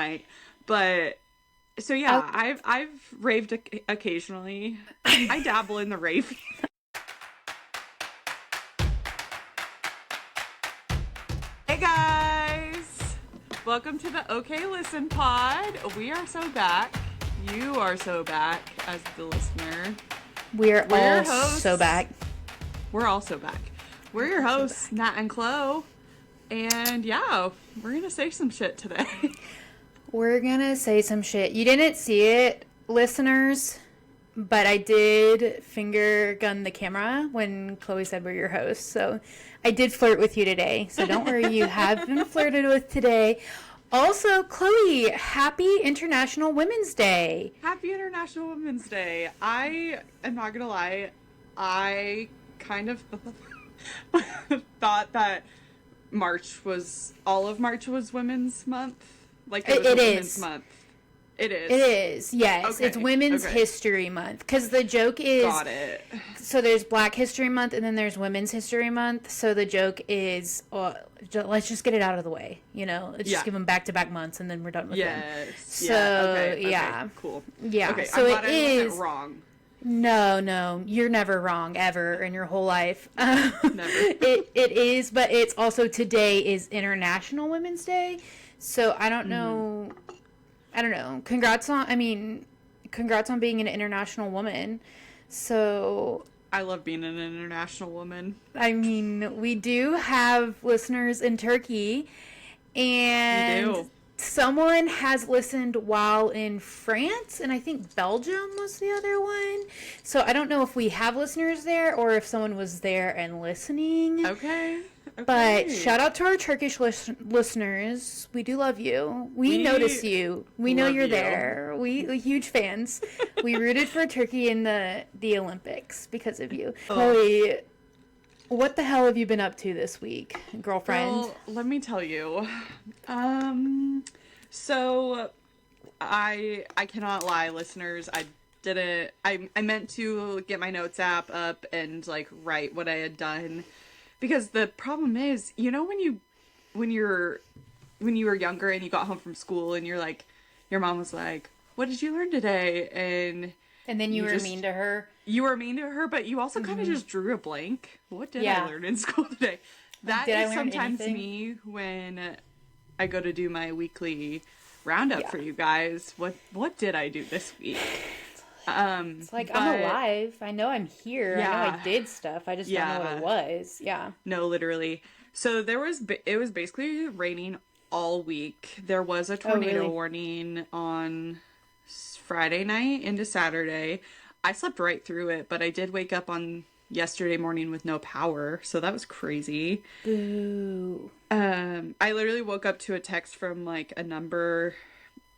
night. But so yeah, I've raved occasionally. I dabble in the rave. Hey guys, welcome to the Okay Listen pod. We are so back. You are so back as the listener. We're all so back. We're also back. We're your hosts, Nat and Chlo. And yeah, we're going to say some shit today. We're going to say some shit. You didn't see it, listeners, but I did finger gun the camera when Chloe said we're your hosts. So I did flirt with you today. So don't worry, you have been flirted with today. Also, Chloe, happy International Women's Day. Happy International Women's Day. I am not going to lie. I kind of thought that all of March was Women's Month. Like it was Women's Month. It is. It is, yes. Okay. It's Women's History Month. Because the joke is... Got it. So there's Black History Month and then there's Women's History Month. So the joke is, let's just get it out of the way. You know? Let's just give them back-to-back months and then we're done with them. So, yeah. Cool. Yeah. Okay, so I'm glad it I is... wasn't wrong. No, you're never wrong ever in your whole life. Never. It is, but it's also today is International Women's Day. So I don't know. I don't know. Congrats on being an international woman. So I love being an international woman. I mean, we do have listeners in Turkey, and someone has listened while in France, and I think Belgium was the other one. So I don't know if we have listeners there or if someone was there and listening. Okay. But shout out to our Turkish listeners. We do love you. We notice you. We know you're there. We huge fans. We rooted for Turkey in the Olympics because of you. Chloe, what the hell have you been up to this week, girlfriend? Well, let me tell you. So I cannot lie, listeners. I meant to get my notes app up and like write what I had done, because the problem is, you know, when you were younger and you got home from school and you're like, your mom was like, "What did you learn today?" And then you were mean to her. You were mean to her, but you also kind of just drew a blank. What did I learn in school today? That is sometimes me when I go to do my weekly roundup for you guys. What did I do this week? It's like, I'm alive. I know I'm here. Yeah. I know I did stuff. I just don't know what it was. Yeah. No, literally. So it was basically raining all week. There was a tornado warning on Friday night into Saturday. I slept right through it, but I did wake up on yesterday morning with no power, so that was crazy. Boo. I literally woke up to a text from like a number,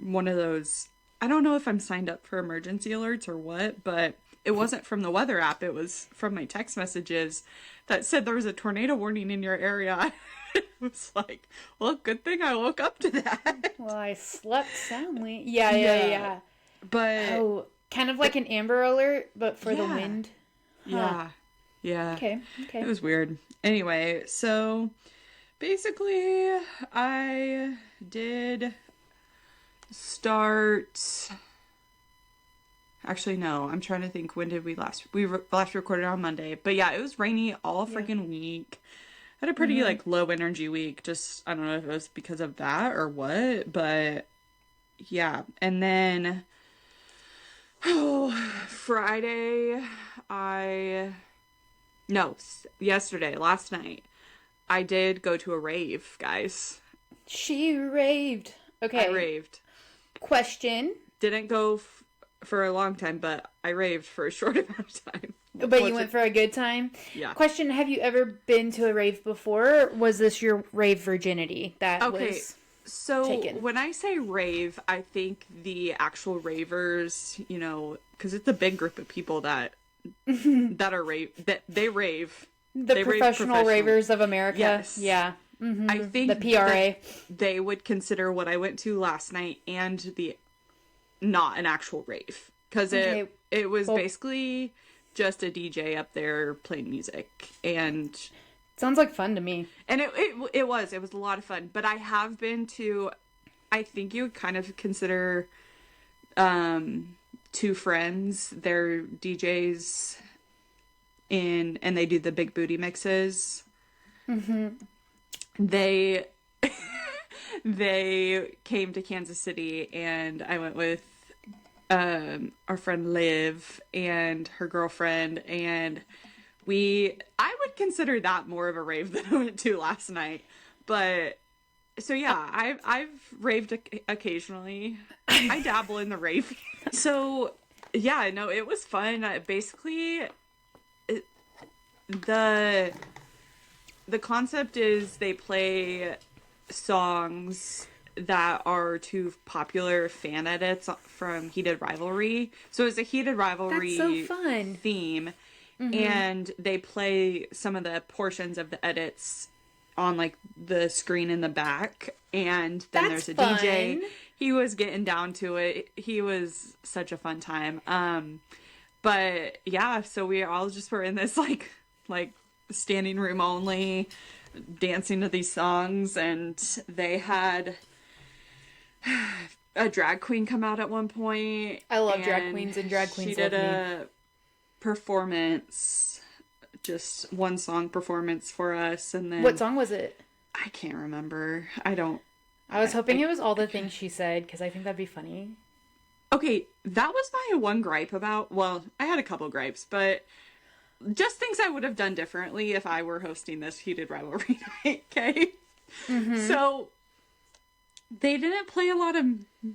one of those, I don't know if I'm signed up for emergency alerts or what, but it wasn't from the weather app. It was from my text messages that said there was a tornado warning in your area. It was like, well, good thing I woke up to that. Well, I slept soundly. Yeah. But kind of like an Amber Alert, but for the wind. Huh. Yeah. Okay. It was weird. Anyway, so basically I did start... Actually, no. I'm trying to think. When did we last recorded on Monday. But yeah, it was rainy all freaking week. I had a pretty like low energy week. Just, I don't know if it was because of that or what, but yeah. And then last night, I did go to a rave, guys. She raved. Okay. I raved. Question. Didn't go for a long time, but I raved for a short amount of time. But you went for a good time? Yeah. Question, have you ever been to a rave before? Or was this your rave virginity that was taken? When I say rave, I think the actual ravers, you know, because it's a big group of people that they rave. The professional ravers of America. Yes. Yeah. I think the PRA. They would consider what I went to last night and the not an actual rave, because it was basically just a DJ up there playing music, and sounds like fun to me. And it was a lot of fun. But I have been to I think you would kind of consider two friends. They're DJs and they do the big booty mixes. Mm-hmm. They they came to Kansas City, and I went with our friend Liv and her girlfriend, and I would consider that more of a rave than I went to last night. But so yeah, I've raved occasionally. I dabble in the rave. So yeah, no, it was fun. Basically, the concept is they play songs that are to popular fan edits from Heated Rivalry. So it's a Heated Rivalry That's so fun. theme. Mm-hmm. And they play some of the portions of the edits on like the screen in the back. And then That's there's a fun. DJ. He was getting down to it. He was such a fun time. But yeah, so we all just were in this like standing room only, dancing to these songs, and they had a drag queen come out at one point. I love drag queens, and drag queens she did love a me. performance, just one song performance for us, and then What song was it? I can't remember. I was hoping it was All the Things She Said, because I think that'd be funny. Okay, that was my one gripe about, well, I had a couple gripes, but just things I would have done differently if I were hosting this Heated Rivalry night, okay? Mm-hmm. So, they didn't play a lot of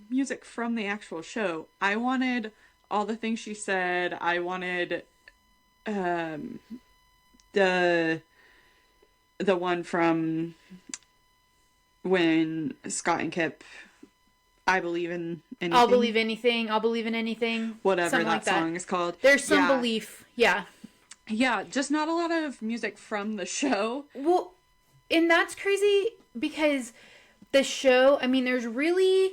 music from the actual show. I wanted All the Things She Said. I wanted the one from when Scott and Kip, I Believe in Anything. I'll Believe Anything. I'll Believe in Anything. Whatever Something that like that song is called. There's some belief. Yeah. Yeah, just not a lot of music from the show. Well, and that's crazy because the show, I mean, there's really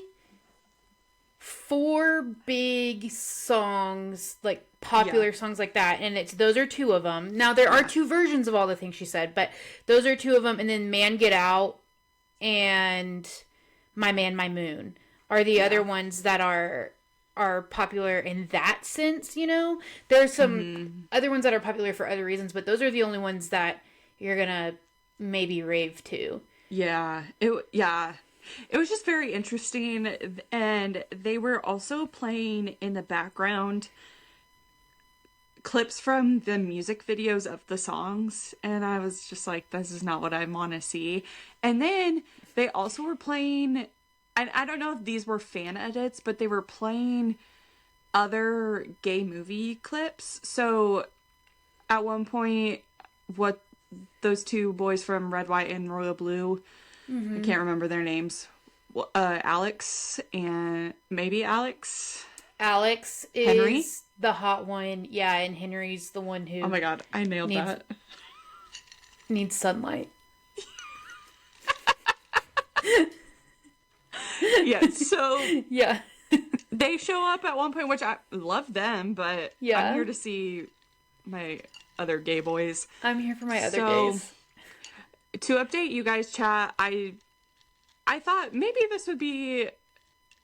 4 big songs, like popular songs like that, and those are 2 of them. Now, there are 2 versions of All the Things She Said, but those are 2 of them, and then Man Get Out and My Man, My Moon are the other ones that are popular in that sense, you know? There's some other ones that are popular for other reasons, but those are the only ones that you're gonna maybe rave to. Yeah. It was just very interesting, and they were also playing in the background clips from the music videos of the songs, and I was just like, this is not what I want to see. And then they also were playing, I don't know if these were fan edits, but they were playing other gay movie clips. So at one point, what those 2 boys from Red, White, and Royal Blue, I can't remember their names, Alex and maybe Alex. Alex is Henry? The hot one. Yeah, and Henry's the one who... Oh my god, I nailed that. Needs sunlight. Yeah, so... Yeah. They show up at one point, which I love them, but I'm here to see my other gay boys. I'm here for my other gays. To update you guys, chat, I thought maybe this would be,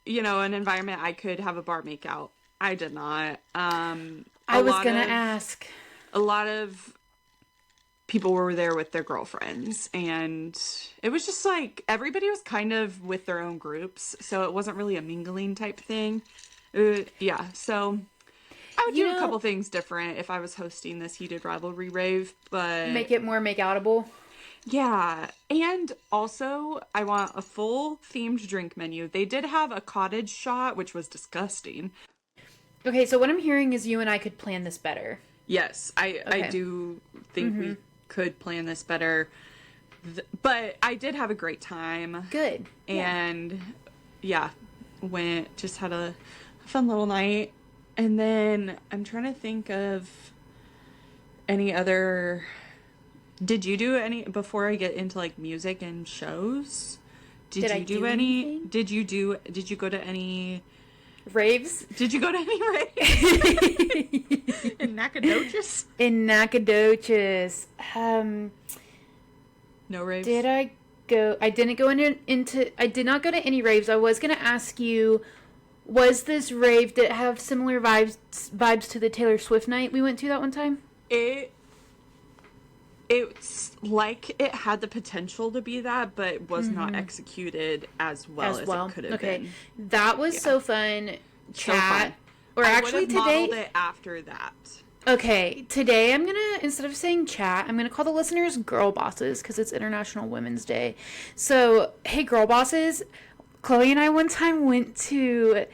you know, an environment I could have a bar make out. I did not. I was gonna ask. A lot of people were there with their girlfriends, and it was just like everybody was kind of with their own groups, so it wasn't really a mingling type thing. Yeah, so I would do a couple things different if I was hosting this Heated Rivalry rave, but make it more make-outable. Yeah, and also I want a full themed drink menu. They did have a cottage shot, which was disgusting. Okay, so what I'm hearing is you and I could plan this better. Yes, I do think we could plan this better. But I did have a great time. Good. And just had a fun little night. And then I'm trying to think of any other... Did you do any, before I get into like music and shows? Did you do any? Anything? Did you go to any raves? Did you go to any raves? In Nacogdoches? In Nacogdoches. No raves? Did I I did not go to any raves. I was going to ask you, was this rave, did it have similar vibes to the Taylor Swift night we went to that one time? It's like it had the potential to be that, but was not executed as well as it could have been. That was so fun. So fun. Or I actually would have modeled today. it after that. Okay, today I'm gonna, instead of saying chat, I'm gonna call the listeners girl bosses because it's International Women's Day. So, hey, girl bosses, Chloe and I one time went to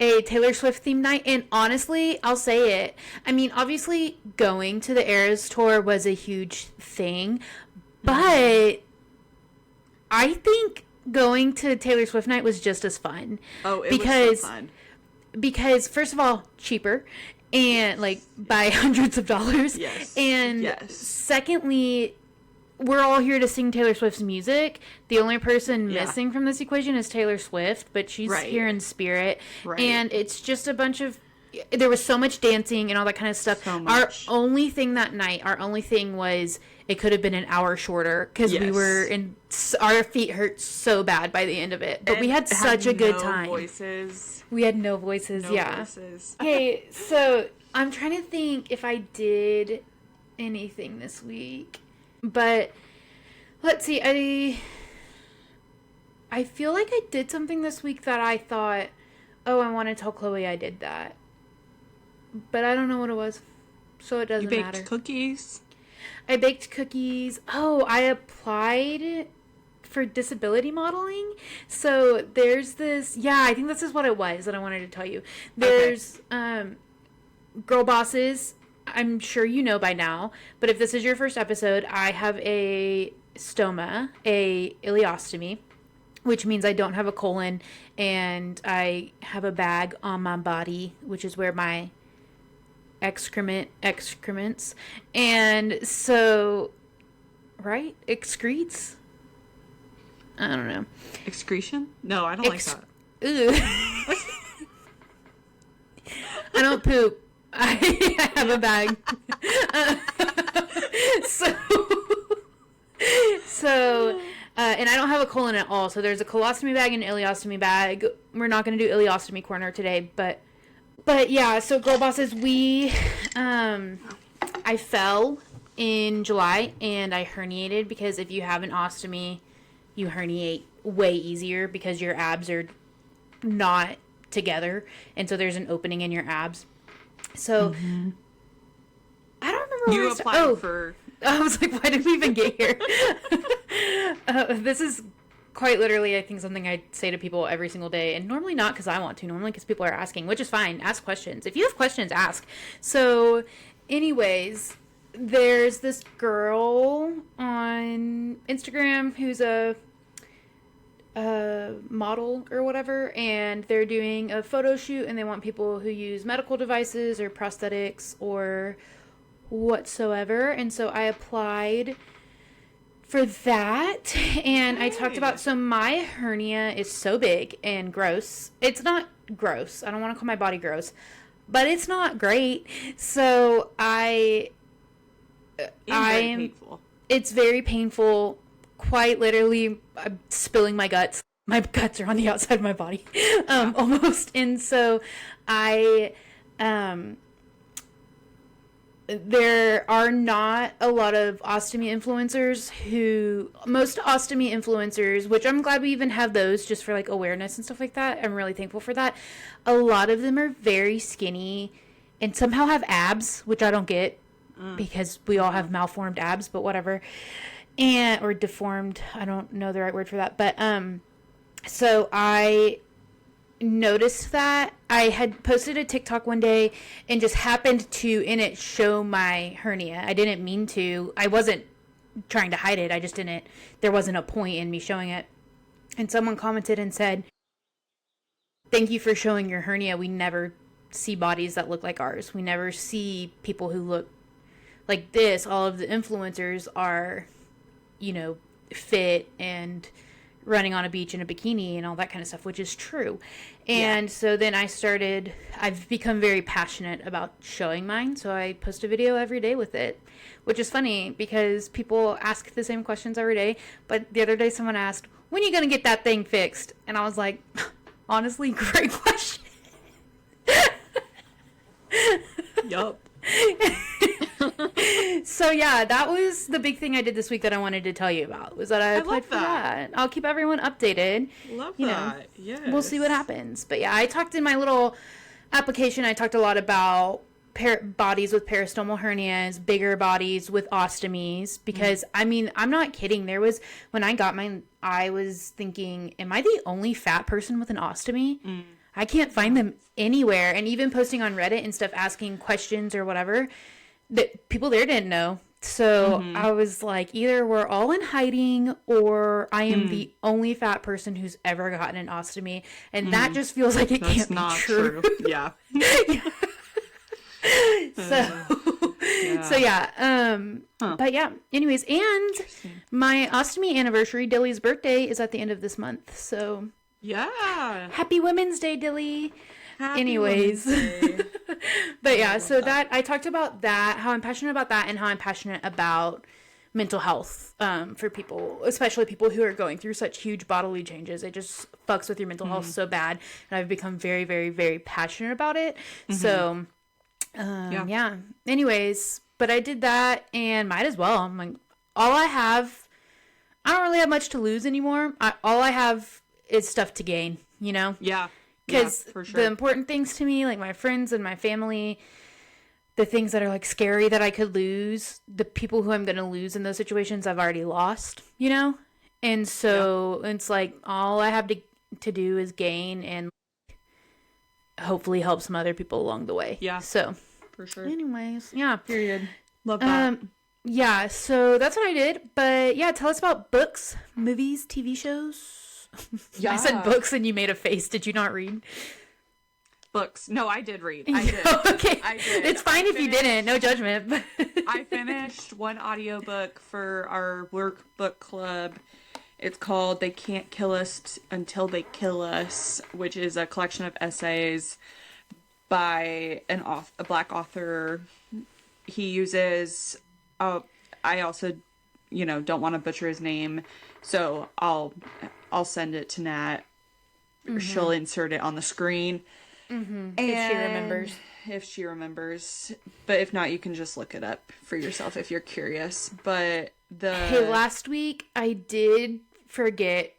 a Taylor Swift themed night, and honestly, I'll say it. I mean, obviously, going to the Eras tour was a huge thing, but I think going to Taylor Swift night was just as fun. Oh, it was so fun. Because, first of all, cheaper, and like by hundreds of dollars. Yes. And secondly, we're all here to sing Taylor Swift's music. The only person missing from this equation is Taylor Swift, but she's here in spirit. Right. And it's just a bunch of, there was so much dancing and all that kind of stuff. So much. Our only thing that night, was it could have been an hour shorter because we were our feet hurt so bad by the end of it. But we had such a good time. We had no voices, voices. Okay, so I'm trying to think if I did anything this week. But let's see, I feel like I did something this week that I thought, oh, I want to tell Chloe I did that. But I don't know what it was. So it doesn't matter. You baked cookies? I baked cookies. Oh, I applied for disability modeling. So there's this, I think this is what it was that I wanted to tell you. There's girl bosses. I'm sure you know by now, but if this is your first episode, I have a stoma, a ileostomy, which means I don't have a colon, and I have a bag on my body, which is where my excrements, and so, right? Excretes? I don't know. Excretion? No, I don't like that. Ugh. I don't poop. I have a bag. And I don't have a colon at all. So there's a colostomy bag and an ileostomy bag. We're not going to do ileostomy corner today, but yeah. So girl bosses, I fell in July and I herniated because if you have an ostomy, you herniate way easier because your abs are not together, and so there's an opening in your abs. So, I don't remember you applied for... I was like, why did we even get here? This is quite literally, I think, something I say to people every single day. And normally not because I want to. Normally because people are asking, which is fine. Ask questions. If you have questions, ask. So, anyways, there's this girl on Instagram who's a model or whatever, and they're doing a photo shoot and they want people who use medical devices or prosthetics or whatsoever. And so I applied for that, and I talked about, so my hernia is so big and gross. It's not gross. I don't want to call my body gross, but it's not great. So painful. It's very painful. Quite literally, I'm spilling my guts. My guts are on the outside of my body, almost. And so there are not a lot of ostomy influencers most ostomy influencers, which I'm glad we even have those just for like awareness and stuff like that. I'm really thankful for that. A lot of them are very skinny and somehow have abs, which I don't get because we all have malformed abs, but whatever. Or deformed, I don't know the right word for that, but so I noticed that I had posted a TikTok one day and just happened to in it show my hernia. I didn't mean to. I wasn't trying to hide it. I just didn't. There wasn't a point in me showing it. And someone commented and said, "Thank you for showing your hernia. We never see bodies that look like ours. We never see people who look like this. All of the influencers are, fit and running on a beach in a bikini and all that kind of stuff, which is true. And so then I've become very passionate about showing mine. So I post a video every day with it, which is funny because people ask the same questions every day. But the other day someone asked, when are you going to get that thing fixed? And I was like, honestly, great question. Yup. So yeah, that was the big thing I did this week that I wanted to tell you about, was that I applied for that. I'll keep everyone updated. Love that. Yes. We'll see what happens. But yeah, I talked in my little application, I talked a lot about bodies with peristomal hernias, bigger bodies with ostomies, because I mean, I'm not kidding. When I got mine, I was thinking, am I the only fat person with an ostomy? I can't find them anywhere. And even posting on Reddit and stuff, asking questions or whatever, that people there didn't know. So I was like, either we're all in hiding or I am the only fat person who's ever gotten an ostomy. And that just feels like That's can't not be true. Yeah. So yeah. But yeah, anyways, and my ostomy anniversary, Dilly's birthday, is at the end of this month. So yeah. Happy Women's Day, Dilly. Happy Anyways. Women's Day. But yeah, so that I talked about that, how I'm passionate about that, and how I'm passionate about mental health for people, especially people who are going through such huge bodily changes. It just fucks with your mental health so bad, and I've become very, very, very passionate about it. So yeah. Anyways, but I did that, and might as well. I'm like, I don't really have much to lose anymore. All I have is stuff to gain, you know? Yeah. Because for sure. the important things to me, like my friends and my family, the things that are like scary that I could lose, the people who I'm going to lose in those situations I've already lost, you know? And so it's like all I have to do is gain and hopefully help some other people along the way. Yeah. So for sure. Anyways, yeah. Period. Love that. Yeah, so that's what I did. But yeah, tell us about books, movies, TV shows. Yeah. I said books and you made a face. Did you not read? Books. No, I did read. I did. Okay. I did. It's fine if you didn't. No judgment. I finished one audiobook for our work book club. It's called They Can't Kill Us Until They Kill Us, which is a collection of essays by a Black author. He uses... I also, don't want to butcher his name, so I'll send it to Nat. She'll insert it on the screen. If she remembers. But if not, you can just look it up for yourself if you're curious. But Hey, last week I did forget.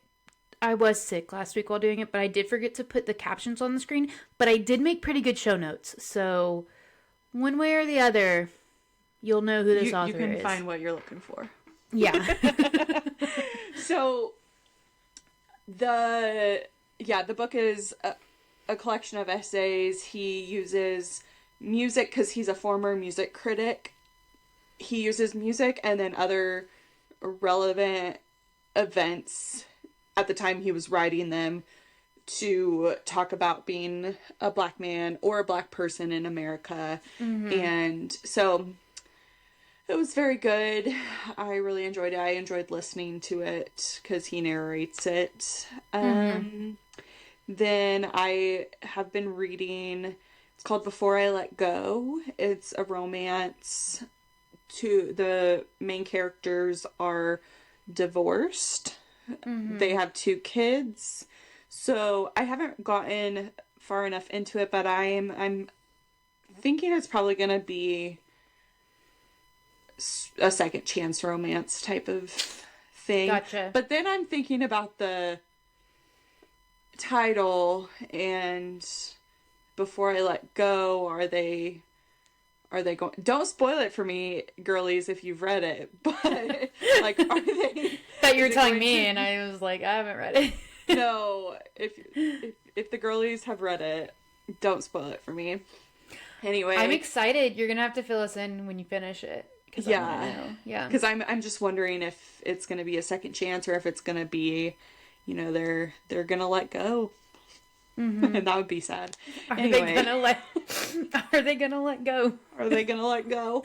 I was sick last week while doing it, but I did forget to put the captions on the screen. But I did make pretty good show notes. So one way or the other, you'll know who this author is. You can find what you're looking for. Yeah. So the book is a collection of essays. He uses music because he's a former music critic. He uses music and then other relevant events at the time he was writing them to talk about being a Black man or a Black person in America. And so it was very good. I really enjoyed it. I enjoyed listening to it because he narrates it. Then I have been reading, it's called Before I Let Go. It's a romance. The main characters are divorced. They have 2 kids. So I haven't gotten far enough into it, but I'm thinking it's probably going to be a second chance romance type of thing. Gotcha. But then I'm thinking about the title and Before I Let Go, are they going, don't spoil it for me, girlies, if you've read it, but like, are they Thought you were telling me and I was like, I haven't read it. No, if the girlies have read it, don't spoil it for me. Anyway, I'm excited. You're gonna have to fill us in when you finish it. Yeah, because I'm just wondering if it's gonna be a second chance or if it's gonna be, they're gonna let go, and that would be sad. Are they gonna let go? Are they gonna let go?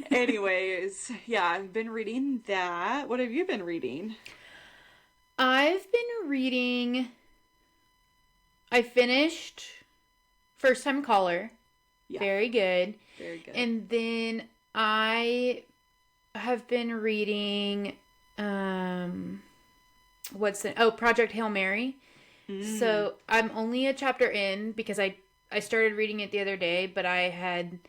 Anyways, yeah, I've been reading that. What have you been reading? I've been reading. I finished First Time Caller. Yeah. Very good. Very good. And then I have been reading Project Hail Mary. So I'm only a chapter in because I started reading it the other day, but I had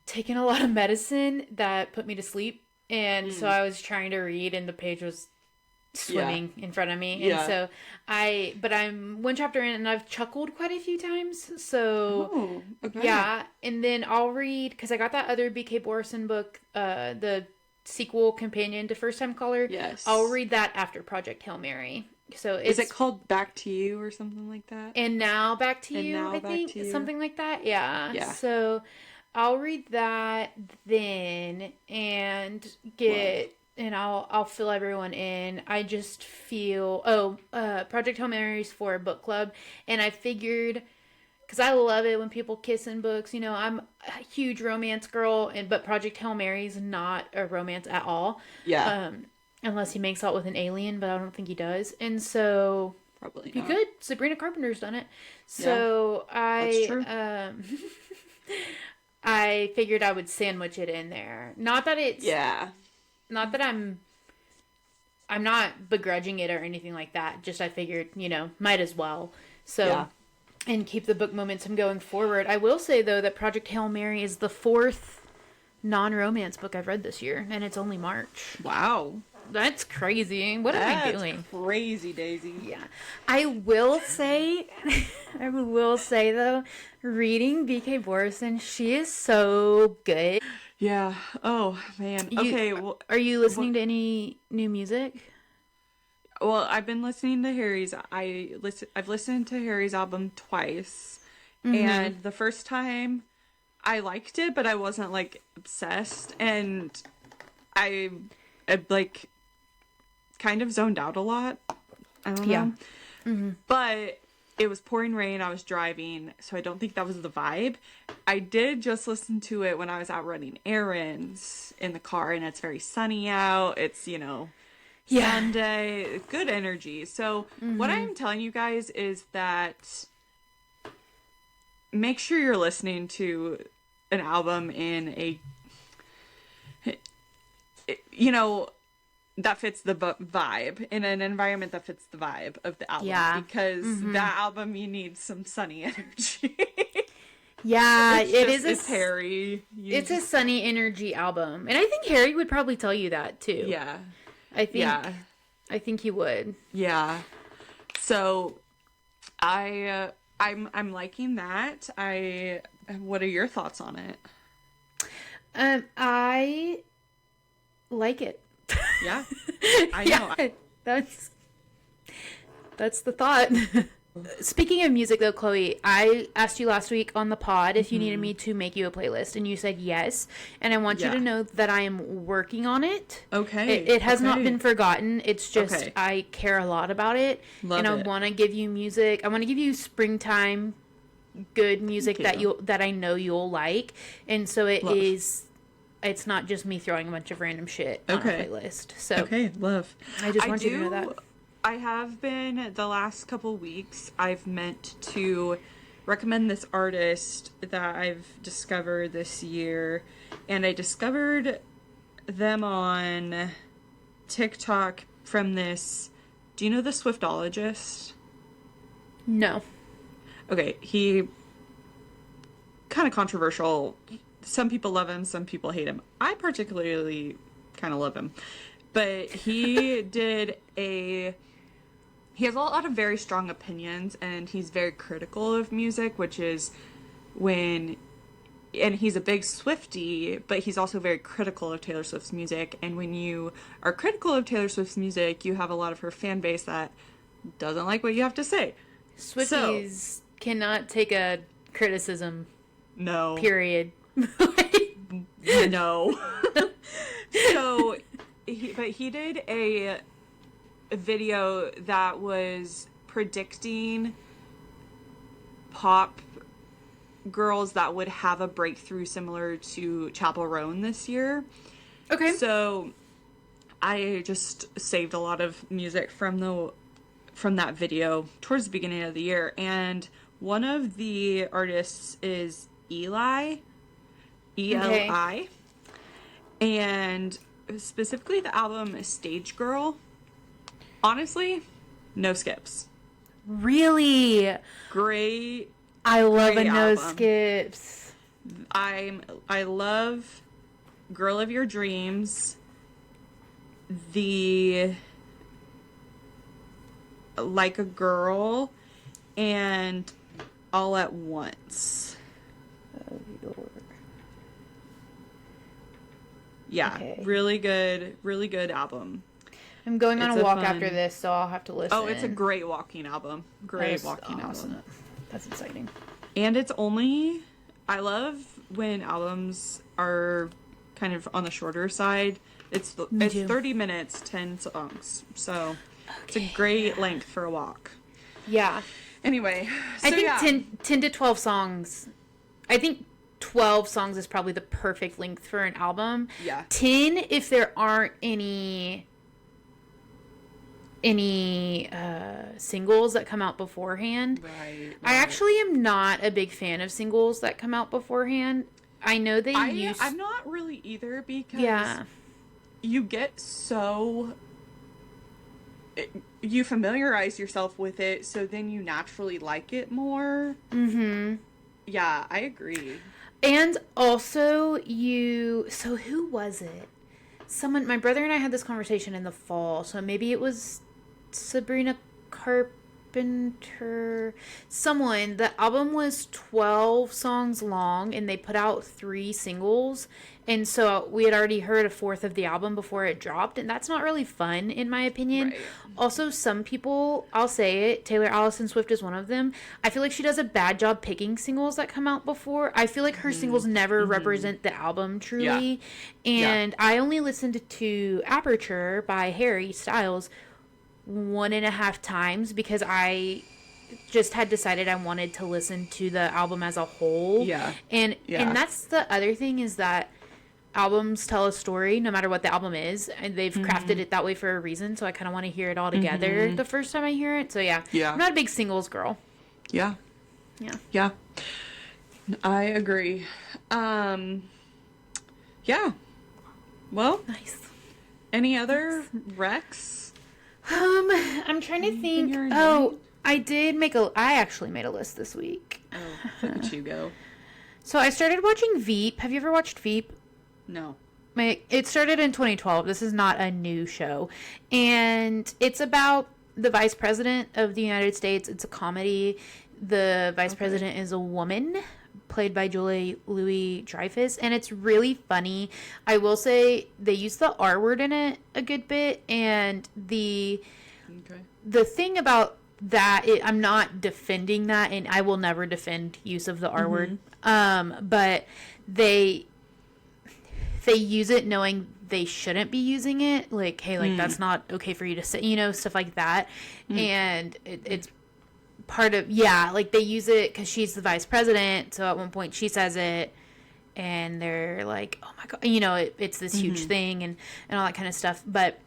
taken a lot of medicine that put me to sleep, and so I was trying to read and the page was swimming in front of me. And so I'm one chapter in and I've chuckled quite a few times. So yeah, and then I'll read, because I got that other BK Borison book, the sequel companion to First Time Caller. Yes. I'll read that after Project Hail Mary. So is it called Back to You or something like that? And Now Back to You, I think. Something like that. Yeah. So I'll read that then and and I'll fill everyone in. I just feel Project Hail Mary's for a book club, and I figured, because I love it when people kiss in books. You know, I'm a huge romance girl, but Project Hail Mary's not a romance at all. Yeah. Unless he makes out with an alien, but I don't think he does. And so probably not. You could. Sabrina Carpenter's done it. So that's true. I figured I would sandwich it in there. Not that it's not that I'm not begrudging it or anything like that. Just I figured, might as well. So and keep the book momentum going forward. I will say though that Project Hail Mary is the 4th non-romance book I've read this year, and it's only March. Wow. That's crazy. What am I doing? Crazy, Daisy. Yeah. I will say though, reading BK Borison, she is so good. Yeah. Oh, man. Are you listening to any new music? Well, I've been listening to Harry's. I've listened to Harry's album twice. And the first time I liked it, but I wasn't like obsessed, and I like kind of zoned out a lot. I don't know. But it was pouring rain. I was driving, so I don't think that was the vibe. I did just listen to it when I was out running errands in the car, and it's very sunny out. It's, Sunday. Good energy. So what I'm telling you guys is that make sure you're listening to an album in a that fits the vibe, in an environment that fits the vibe of the album, because that album, you need some sunny energy. It's Harry. It's a sunny energy album, and I think Harry would probably tell you that too. I think he would. So I'm liking that. What are your thoughts on it? I like it. Yeah. I know. That's the thought. Speaking of music though, Chloe, I asked you last week on the pod if you needed me to make you a playlist, and you said yes. And I want you to know that I am working on it. Okay. It has not been forgotten. It's just I care a lot about it. I want to give you music. I want to give you springtime good music that I know you'll like. And so it's not just me throwing a bunch of random shit on a playlist. So love. I just want you to know that. I have been, the last couple weeks, I've meant to recommend this artist that I've discovered this year. And I discovered them on TikTok from this, do you know the Swiftologist? No. Okay, he kind of controversial. Some people love him, some people hate him. I particularly kind of love him. But he he has a lot of very strong opinions, and he's very critical of music, which is and he's a big Swiftie, but he's also very critical of Taylor Swift's music. And when you are critical of Taylor Swift's music, you have a lot of her fan base that doesn't like what you have to say. Swifties cannot take a criticism. No. Period. No. So, he did a video that was predicting pop girls that would have a breakthrough similar to Chappell Roan this year. Okay. So I just saved a lot of music from that video towards the beginning of the year, and one of the artists is Eli, Eli, and specifically the album Stage Girl. Honestly, no skips. Really? Great. I love great a no album. skips. I love Girl of Your Dreams. The Like a Girl and All at Once. Yeah, Okay. really good album. I'm going on It's a a walk fun- after this, so I'll have to listen. Oh, it's a great walking album. Great That's walking awesome. album. That's exciting. And I love when albums are kind of on the shorter side. It's too. 30 minutes, 10 songs. So it's a great length for a walk. Yeah. Anyway, so I think yeah. 10 to 12 songs. I think 12 songs is probably the perfect length for an album. Yeah. 10 if there aren't any singles that come out beforehand. Right. I actually am not a big fan of singles that come out beforehand. I know I'm not really either, because you get you familiarize yourself with it, so then you naturally like it more. Mm-hmm. Yeah, I agree. And also so who was it? My brother and I had this conversation in the fall, so maybe it was Sabrina Carpenter. Someone, the album was 12 songs long and they put out 3 singles. And so we had already heard a fourth of the album before it dropped, and that's not really fun in my opinion. Right. Also, some people, I'll say it, Taylor Allison Swift is one of them. I feel like she does a bad job picking singles that come out before. I feel like her singles never represent the album truly. Yeah. And I only listened to Aperture by Harry Styles 1.5 times because I just had decided I wanted to listen to the album as a whole. Yeah. And that's the other thing, is that albums tell a story no matter what the album is, and they've crafted it that way for a reason, so I kind of want to hear it all together the first time I hear it. So yeah. I'm not a big singles girl. Yeah. I agree. Yeah. Well, Nice. any other recs? I'm trying to think. you're Oh, I actually made a list this week. Oh, look at you go. So I started watching Veep. Have you ever watched Veep? No. It started in 2012. This is not a new show. And it's about the vice president of the United States. It's a comedy. The vice president is a woman, played by Julie Louis-Dreyfus, and it's really funny. I will say they use the R word in it a good bit, and the thing about that, I'm not defending that, and I will never defend use of the R word, but they use it knowing they shouldn't be using it, like, hey, like, that's not okay for you to say, stuff like that. And it's part of, like, they use it because she's the vice president, so at one point she says it, and they're like, oh my god, it's this huge thing, and all that kind of stuff. But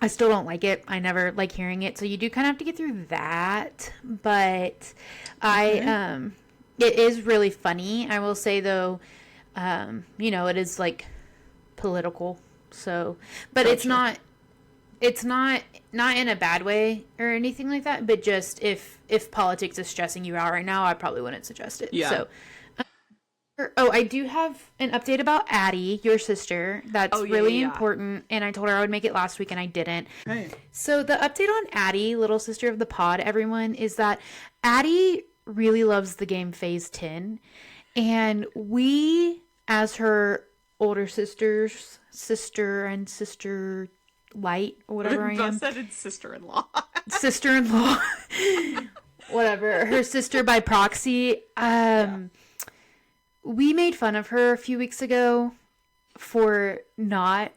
I still don't like it. I never like hearing it, so you do kind of have to get through that. But it is really funny. I will say, though, it is like political, so, but Gotcha. it's not in a bad way or anything like that, but just if politics is stressing you out right now, I probably wouldn't suggest it. Yeah. So I do have an update about Addie, your sister. That's really important, and I told her I would make it last week and I didn't. Right. So the update on Addie, little sister of the pod, everyone, is that Addie really loves the game Phase 10, and we, as her older sister and sister light, or whatever I am. Said it's sister-in-law. Sister-in-law. Whatever. Her sister by proxy. We made fun of her a few weeks ago for not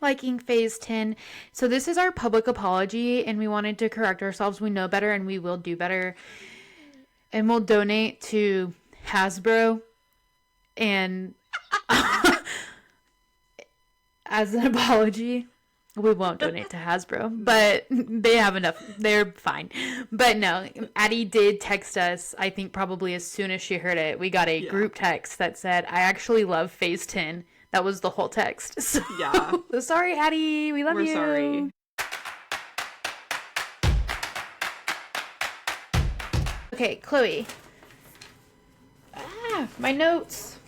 liking Phase 10. So this is our public apology, and we wanted to correct ourselves. We know better, and we will do better. And we'll donate to Hasbro, and as an apology. We won't donate to Hasbro, but they have enough. They're fine. But no, Addie did text us, I think probably as soon as she heard it. We got a group text that said, I actually love Phase 10. That was the whole text. So, so sorry, Addie. We love you. We're sorry. Okay, Chloe. My notes.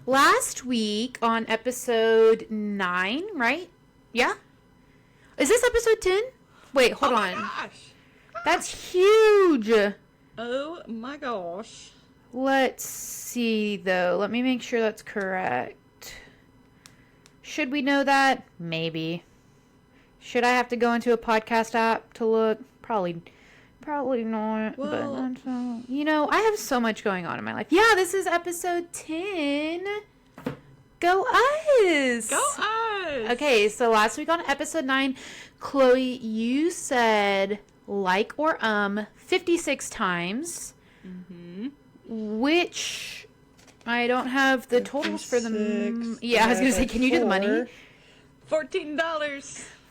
Last week on episode 9, right? Yeah? Is this episode 10? Wait, hold on. Gosh. That's huge. Oh my gosh. Let's see, though. Let me make sure that's correct. Should we know that? Maybe. Should I have to go into a podcast app to look? Probably not. Well, but you know, I have so much going on in my life. Yeah, this is episode 10. Go us! Go us! Okay, so last week on episode 9, Chloe, you said like or 56 times. Mm-hmm. Which I don't have the totals for them. Yeah, I was going to say, can you do the money? $14.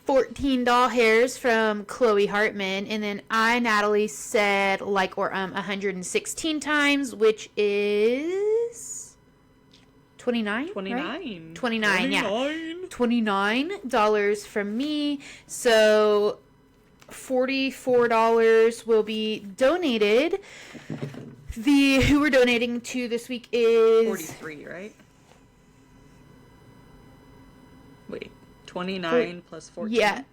$14 from Chloe Hartman, and then Natalie, said like or 116 times, which is 29. 29. Right? 29, yeah. $29 from me. So $44 will be donated. Who we're donating to this week is 43, right? Wait. 29 plus 14? Yeah,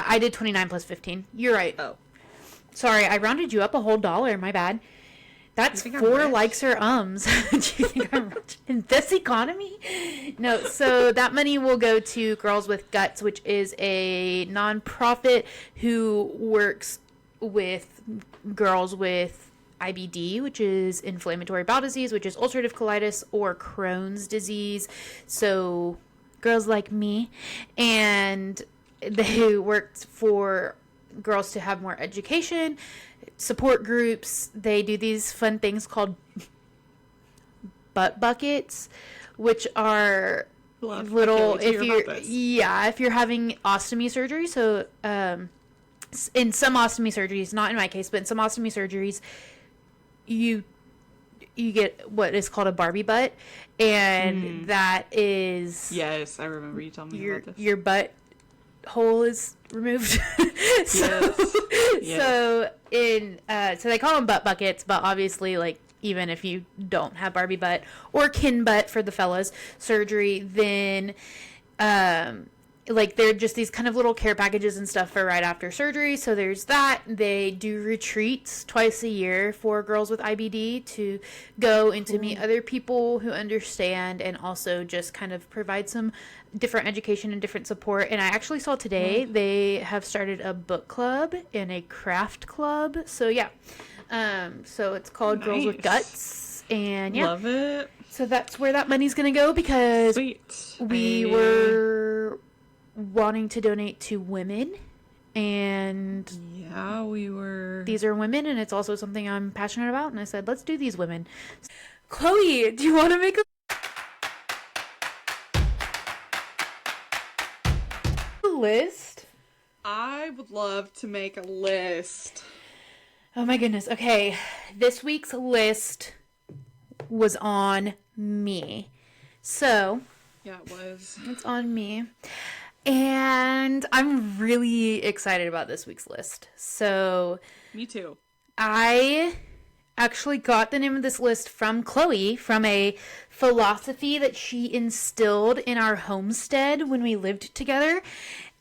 I did 29 plus 15. You're right. Oh. Sorry, I rounded you up a whole $1. My bad. That's 4 likes or ums. Do you think I'm rich in this economy? No, so that money will go to Girls with Guts, which is a nonprofit who works with girls with IBD, which is inflammatory bowel disease, which is ulcerative colitis or Crohn's disease. So girls like me, and they worked for girls to have more education, support groups. They do these fun things called butt buckets, which are little, if you're having ostomy surgery. So in some ostomy surgeries, not in my case, but in some ostomy surgeries, you get what is called a Barbie butt, and that is... Yes, I remember you telling me about this. Your butt hole is removed. So they call them butt buckets, but obviously, like, even if you don't have Barbie butt or kin butt for the fellas surgery, then like, they're just these kind of little care packages and stuff for right after surgery. So there's that. They do retreats twice a year for girls with IBD to go and to meet other people who understand, and also just kind of provide some different education and different support. And I actually saw today they have started a book club and a craft club. So yeah. So it's called Girls with Guts. And yeah. Love it. So that's where that money's going to go, because we were wanting to donate to women, and we were. These are women, and it's also something I'm passionate about, and I said, let's do these women. Chloe, do you want to make a list? I would love to make a list. Oh my goodness. Okay, this week's list was on me. So yeah, it was. It's on me. And I'm really excited about this week's list. So me too. I actually got the name of this list from Chloe, from a philosophy that she instilled in our homestead when we lived together.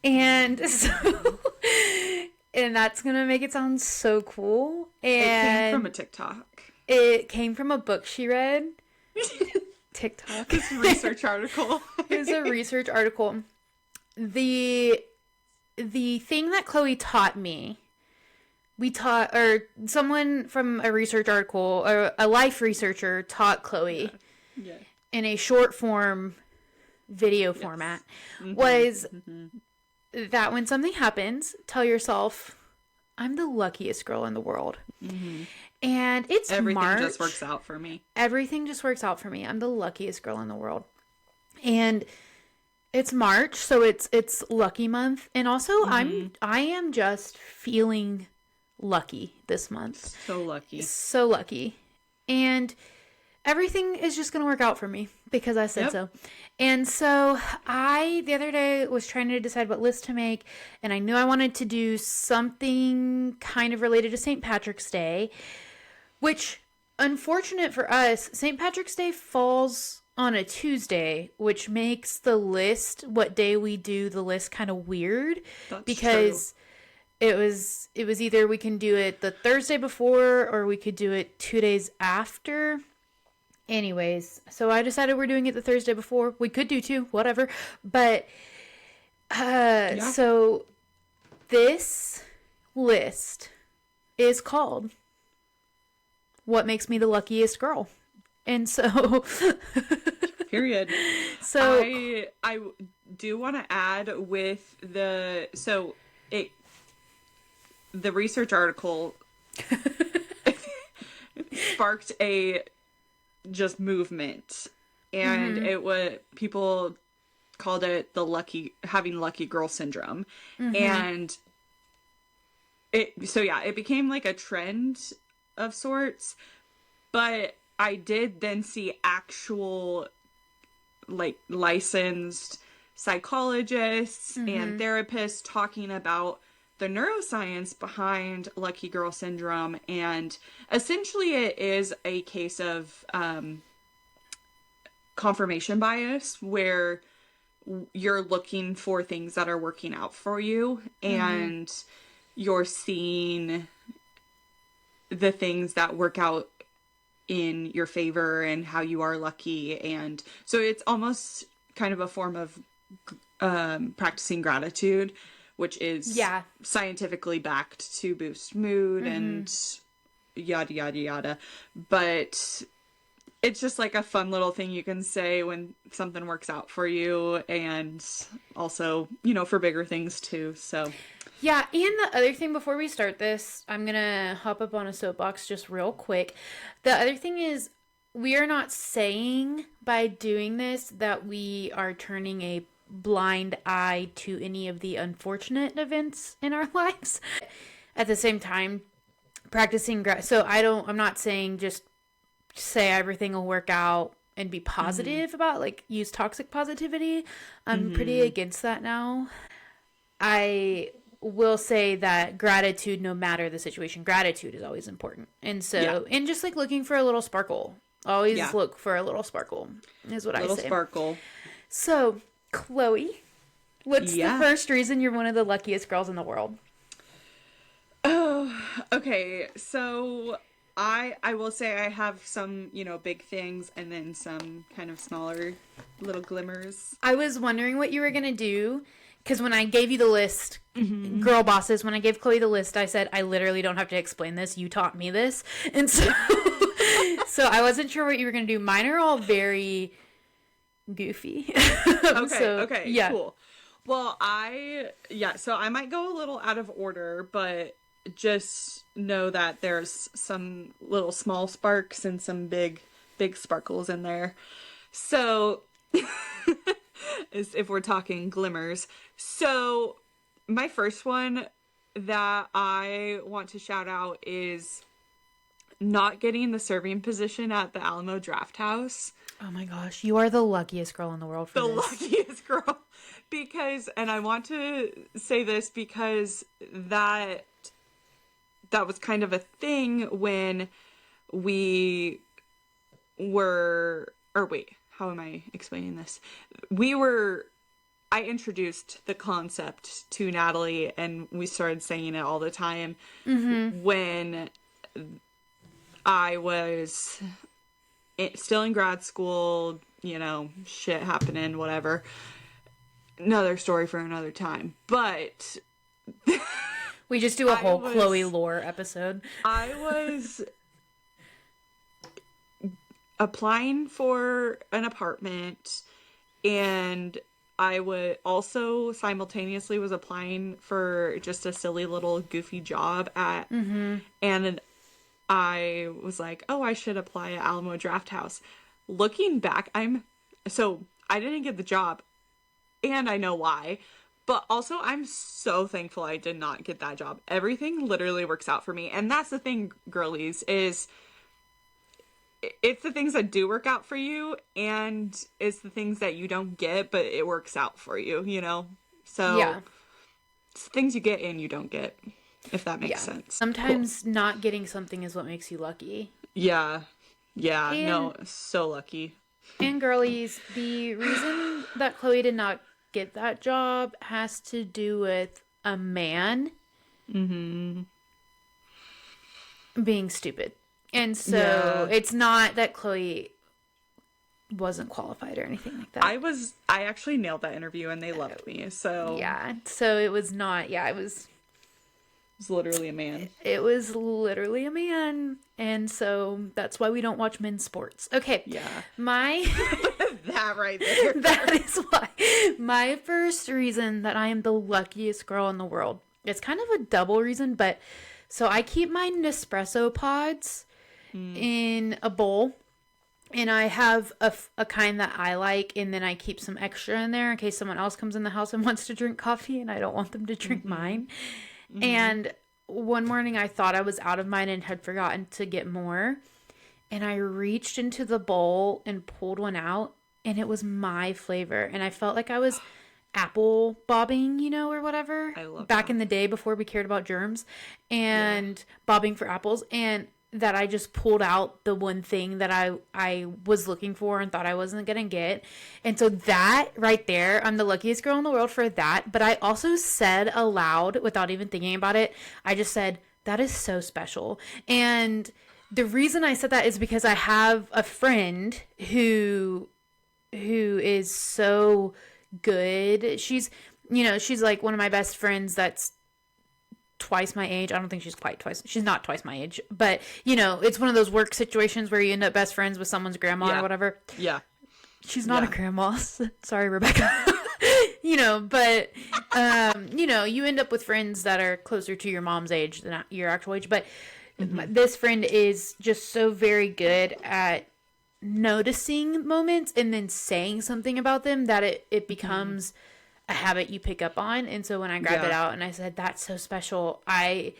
And so, and that's going to make it sound so cool. And it came from a TikTok. It came from a book she read. TikTok. It's a research article. It was a research article. The thing that Chloe taught me, someone from a research article, or a life researcher taught Chloe in a short form video format, was that when something happens, tell yourself, I'm the luckiest girl in the world. And it's Everything just works out for me. Everything just works out for me. I'm the luckiest girl in the world. And It's March, so it's lucky month, and also I am just feeling lucky this month. So lucky. So lucky. And everything is just going to work out for me because I said so. And so the other day was trying to decide what list to make, and I knew I wanted to do something kind of related to St. Patrick's Day, which, unfortunate for us, St. Patrick's Day falls on a Tuesday, which makes the list, what day we do the list, kind of weird. That's because true. it was either we can do it the Thursday before or we could do it 2 days after. Anyways, so I decided we're doing it the Thursday before. We could do 2, whatever. But so this list is called What Makes Me the Luckiest Girl. And so period. So I do want to add with the research article sparked a just movement, and it was, people called it having lucky girl syndrome. And it became like a trend of sorts, but I did then see actual like licensed psychologists and therapists talking about the neuroscience behind lucky girl syndrome, and essentially it is a case of confirmation bias, where you're looking for things that are working out for you, and you're seeing the things that work out in your favor and how you are lucky. And so it's almost kind of a form of practicing gratitude, which is scientifically backed to boost mood and yada yada yada. But it's just like a fun little thing you can say when something works out for you, and also, you know, for bigger things too. So yeah, and the other thing before we start this, I'm going to hop up on a soapbox just real quick. The other thing is, we are not saying by doing this that we are turning a blind eye to any of the unfortunate events in our lives. At the same time, practicing I'm not saying just say everything will work out and be positive about, like, use toxic positivity. I'm pretty against that now. I will say that gratitude, no matter the situation, gratitude is always important. And so, and just like looking for a little sparkle. Always look for a little sparkle, is what I say. Little sparkle. So, Chloe, what's the first reason you're one of the luckiest girls in the world? Oh, okay. So I will say I have some, you know, big things, and then some kind of smaller little glimmers. I was wondering what you were going to do, because when I gave you the list, girl bosses, when I gave Chloe the list, I said, I literally don't have to explain this. You taught me this. And so, so I wasn't sure what you were going to do. Mine are all very goofy. Okay, cool. Well, so I might go a little out of order, but just know that there's some little small sparks and some big sparkles in there. So if we're talking glimmers. So my first one that I want to shout out is not getting the serving position at the Alamo Draft House. Oh my gosh, you are the luckiest girl in the world for this. The luckiest girl. Because, and I want to say this because that was kind of a thing when we were, or wait, how am I explaining this? I introduced the concept to Natalie, and we started saying it all the time when I was still in grad school, you know, shit happening, whatever. Another story for another time. But we just do a whole Chloe lore episode. I was applying for an apartment, and I would also simultaneously was applying for just a silly little goofy job at, and I was like, oh, I should apply at Alamo Draft House. Looking back, I didn't get the job. and I know why. But also, I'm so thankful I did not get that job. Everything literally works out for me. And that's the thing, girlies, is it's the things that do work out for you, and it's the things that you don't get, but it works out for you, you know? So, Yeah. it's things you get and you don't get, if that makes sense. Sometimes not getting something is what makes you lucky. Yeah. Yeah. No, so lucky. And girlies, the reason that Chloe did not get that job has to do with a man being stupid. And so it's not that Chloe wasn't qualified or anything like that. I actually nailed that interview and they loved me. So yeah. So it was not, it was literally a man. It was literally a man. And so that's why we don't watch men's sports. Okay. Yeah. That right there. That is why. My first reason that I am the luckiest girl in the world. It's kind of a double reason, but so I keep my Nespresso pods in a bowl. And I have a kind that I like, and then I keep some extra in there in case someone else comes in the house and wants to drink coffee, and I don't want them to drink mine. And one morning I thought I was out of mine and had forgotten to get more. And I reached into the bowl and pulled one out, and it was my flavor. And I felt like I was apple bobbing, or whatever. I love back that. in the day before we cared about germs, and bobbing for apples. And that I just pulled out the one thing that I was looking for and thought I wasn't going to get. And so that right there, I'm the luckiest girl in the world for that. But I also said aloud, without even thinking about it, I just said, that is so special. And the reason I said that is because I have a friend who is so good. She's like one of my best friends that's twice my age. I don't think she's quite twice. She's not twice my age, but it's one of those work situations where you end up best friends with someone's grandma or whatever. Yeah. She's not a grandma. Sorry, Rebecca. But you end up with friends that are closer to your mom's age than your actual age. But this friend is just so very good at noticing moments and then saying something about them that it becomes a habit you pick up on. And so when I grabbed it out and I said, that's so special, the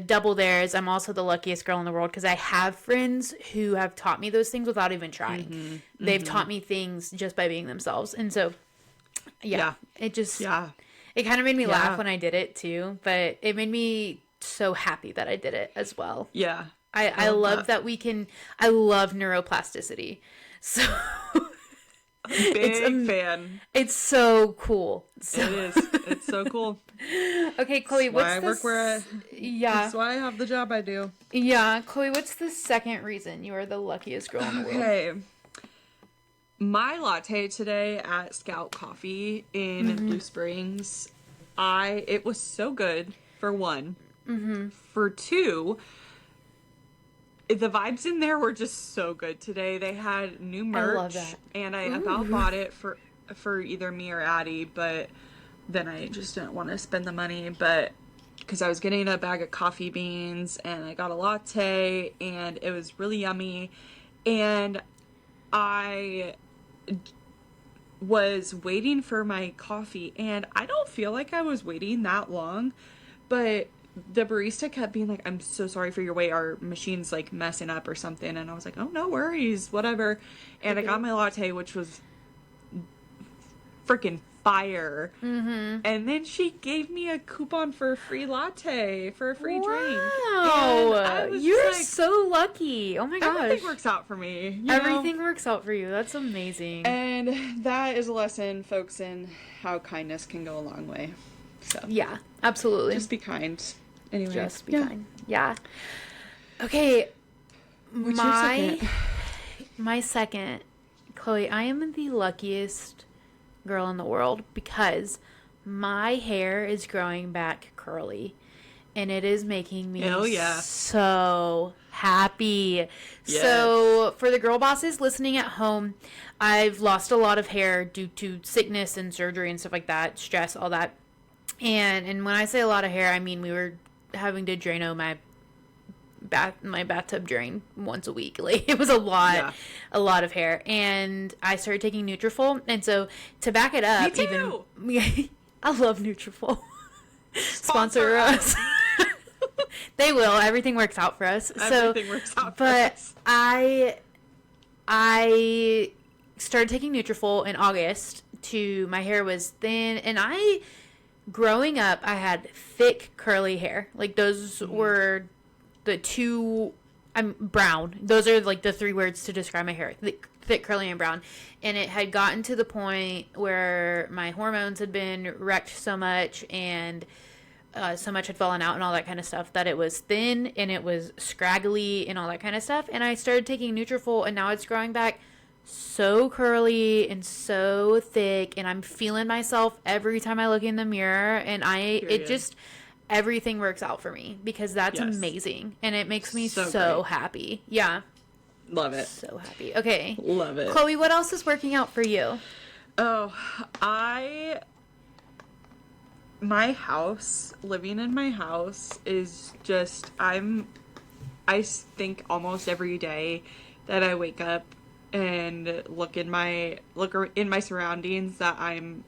double there is I'm also the luckiest girl in the world because I have friends who have taught me those things without even trying. They've taught me things just by being themselves. And so it just it kind of made me laugh when I did it too, but it made me so happy that I did it as well. I love that I love neuroplasticity. So Big fan. It's so cool. It is. It's so cool. Okay, Chloe, That's why I have the job I do. Yeah, Chloe, what's the second reason you are the luckiest girl in the world? Okay. My latte today at Scout Coffee in Blue Springs, it was so good, for one. For two, the vibes in there were just so good today. They had new merch. I love that. And I about bought it for either me or Addie, but then I just didn't want to spend the money. But because I was getting a bag of coffee beans and I got a latte and it was really yummy. And I was waiting for my coffee and I don't feel like I was waiting that long, but the barista kept being like, I'm so sorry for your wait, our machine's like messing up or something. And I was like, oh, no worries, whatever. And I got my latte, which was freaking fire. And then she gave me a coupon for a free latte, for a free drink. Wow, you're so lucky. Oh my gosh. Everything works out for me. Everything works out for you. That's amazing. And that is a lesson, folks, in how kindness can go a long way. So yeah, absolutely. Just be kind. Anyway, just be kind. Yeah. Okay. What's your second? My second, Chloe, I am the luckiest girl in the world because my hair is growing back curly and it is making me so happy. Yes. So for the girl bosses listening at home, I've lost a lot of hair due to sickness and surgery and stuff like that, stress, all that. And when I say a lot of hair, I mean we were having to Drano my bathtub drained once a week. Like, it was a lot of hair. And I started taking Nutrafol. And so to back it up, Me too. I love Nutrafol. Sponsor us. They will. Everything works out for us. Everything works out for us. But I started taking Nutrafol in August. My hair was thin, and growing up, I had thick curly hair. Like, those were the two. I'm brown. Those are like the three words to describe my hair: thick, curly, and brown. And it had gotten to the point where my hormones had been wrecked so much, and so much had fallen out and all that kind of stuff, that it was thin and it was scraggly and all that kind of stuff. And I started taking Nutrafol, and now it's growing back so curly and so thick, and I'm feeling myself every time I look in the mirror, and it just, everything works out for me, because that's amazing, and it makes me so happy. Yeah. Love it. So happy. Okay. Love it. Chloe, what else is working out for you? Living in my house is just, I think almost every day that I wake up and look in my surroundings that I'm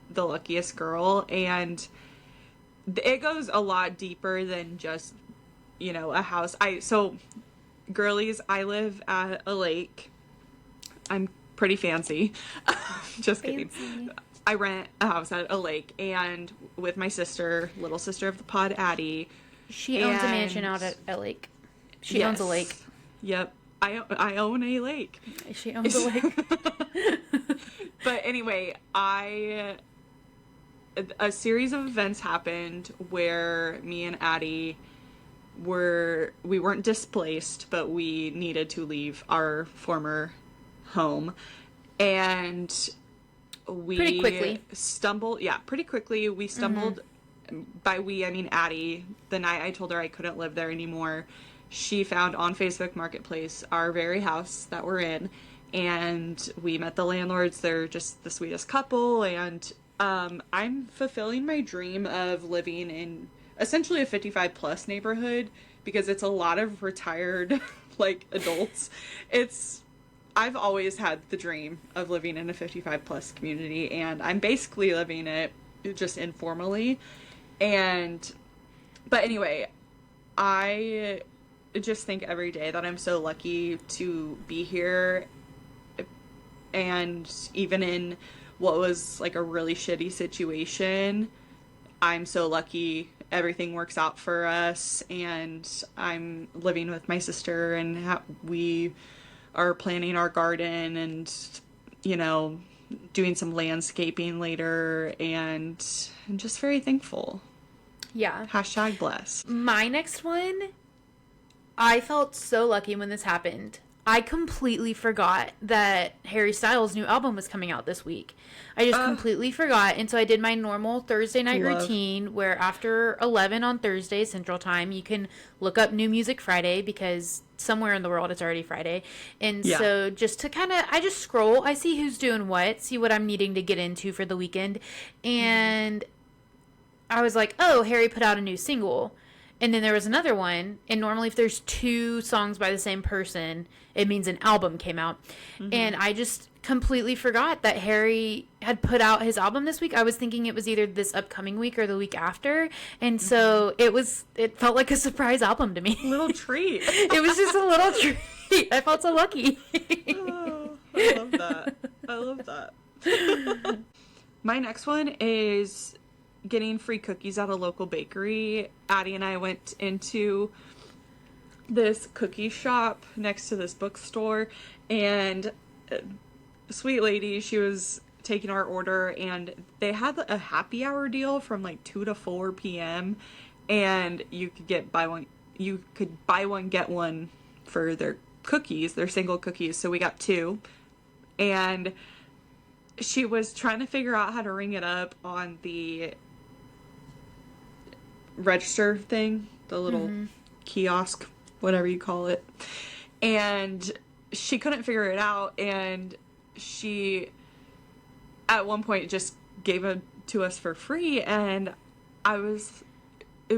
the luckiest girl. And it goes a lot deeper than just, a house. Girlies, I live at a lake. I'm pretty fancy. Just kidding. I rent a house at a lake, and with my sister, little sister of the pod, Addie. She owns a mansion out at a lake. She owns a lake. Yep. I own a lake. She owns a lake. But anyway, a series of events happened where me and Addie we weren't displaced, but we needed to leave our former home. And we pretty quickly stumbled. We stumbled. By we, I mean Addie. The night I told her I couldn't live there anymore, she found on Facebook Marketplace our very house that we're in, and we met the landlords. They're just the sweetest couple, and I'm fulfilling my dream of living in essentially a 55 plus neighborhood, because it's a lot of retired adults. I've always had the dream of living in a 55 plus community, and I'm basically living it just informally. But anyway, I just think every day that I'm so lucky to be here, and even in what was a really shitty situation, I'm so lucky everything works out for us, and I'm living with my sister, and we are planning our garden and, doing some landscaping later, and I'm just very thankful. Yeah. # blessed. My next one, I felt so lucky when this happened. I completely forgot that Harry Styles' new album was coming out this week. I just completely forgot. And so I did my normal Thursday night routine, where after 11 on Thursday Central Time, you can look up New Music Friday, because somewhere in the world it's already Friday. And so just to I just scroll, I see who's doing what, see what I'm needing to get into for the weekend. And I was like, oh, Harry put out a new single. And then there was another one, and normally if there's two songs by the same person, it means an album came out. And I just completely forgot that Harry had put out his album this week. I was thinking it was either this upcoming week or the week after. And so it felt like a surprise album to me. Little treat. It was just a little treat. I felt so lucky. Oh, I love that. I love that. My next one is getting free cookies at a local bakery. Addie and I went into this cookie shop next to this bookstore, and a sweet lady, she was taking our order, and they had a happy hour deal from 2 to 4 p.m. and you could buy one get one for their cookies, their single cookies. So we got 2, and she was trying to figure out how to ring it up on the register thing, the little kiosk, whatever you call it, and she couldn't figure it out, and she at one point just gave it to us for free, and I was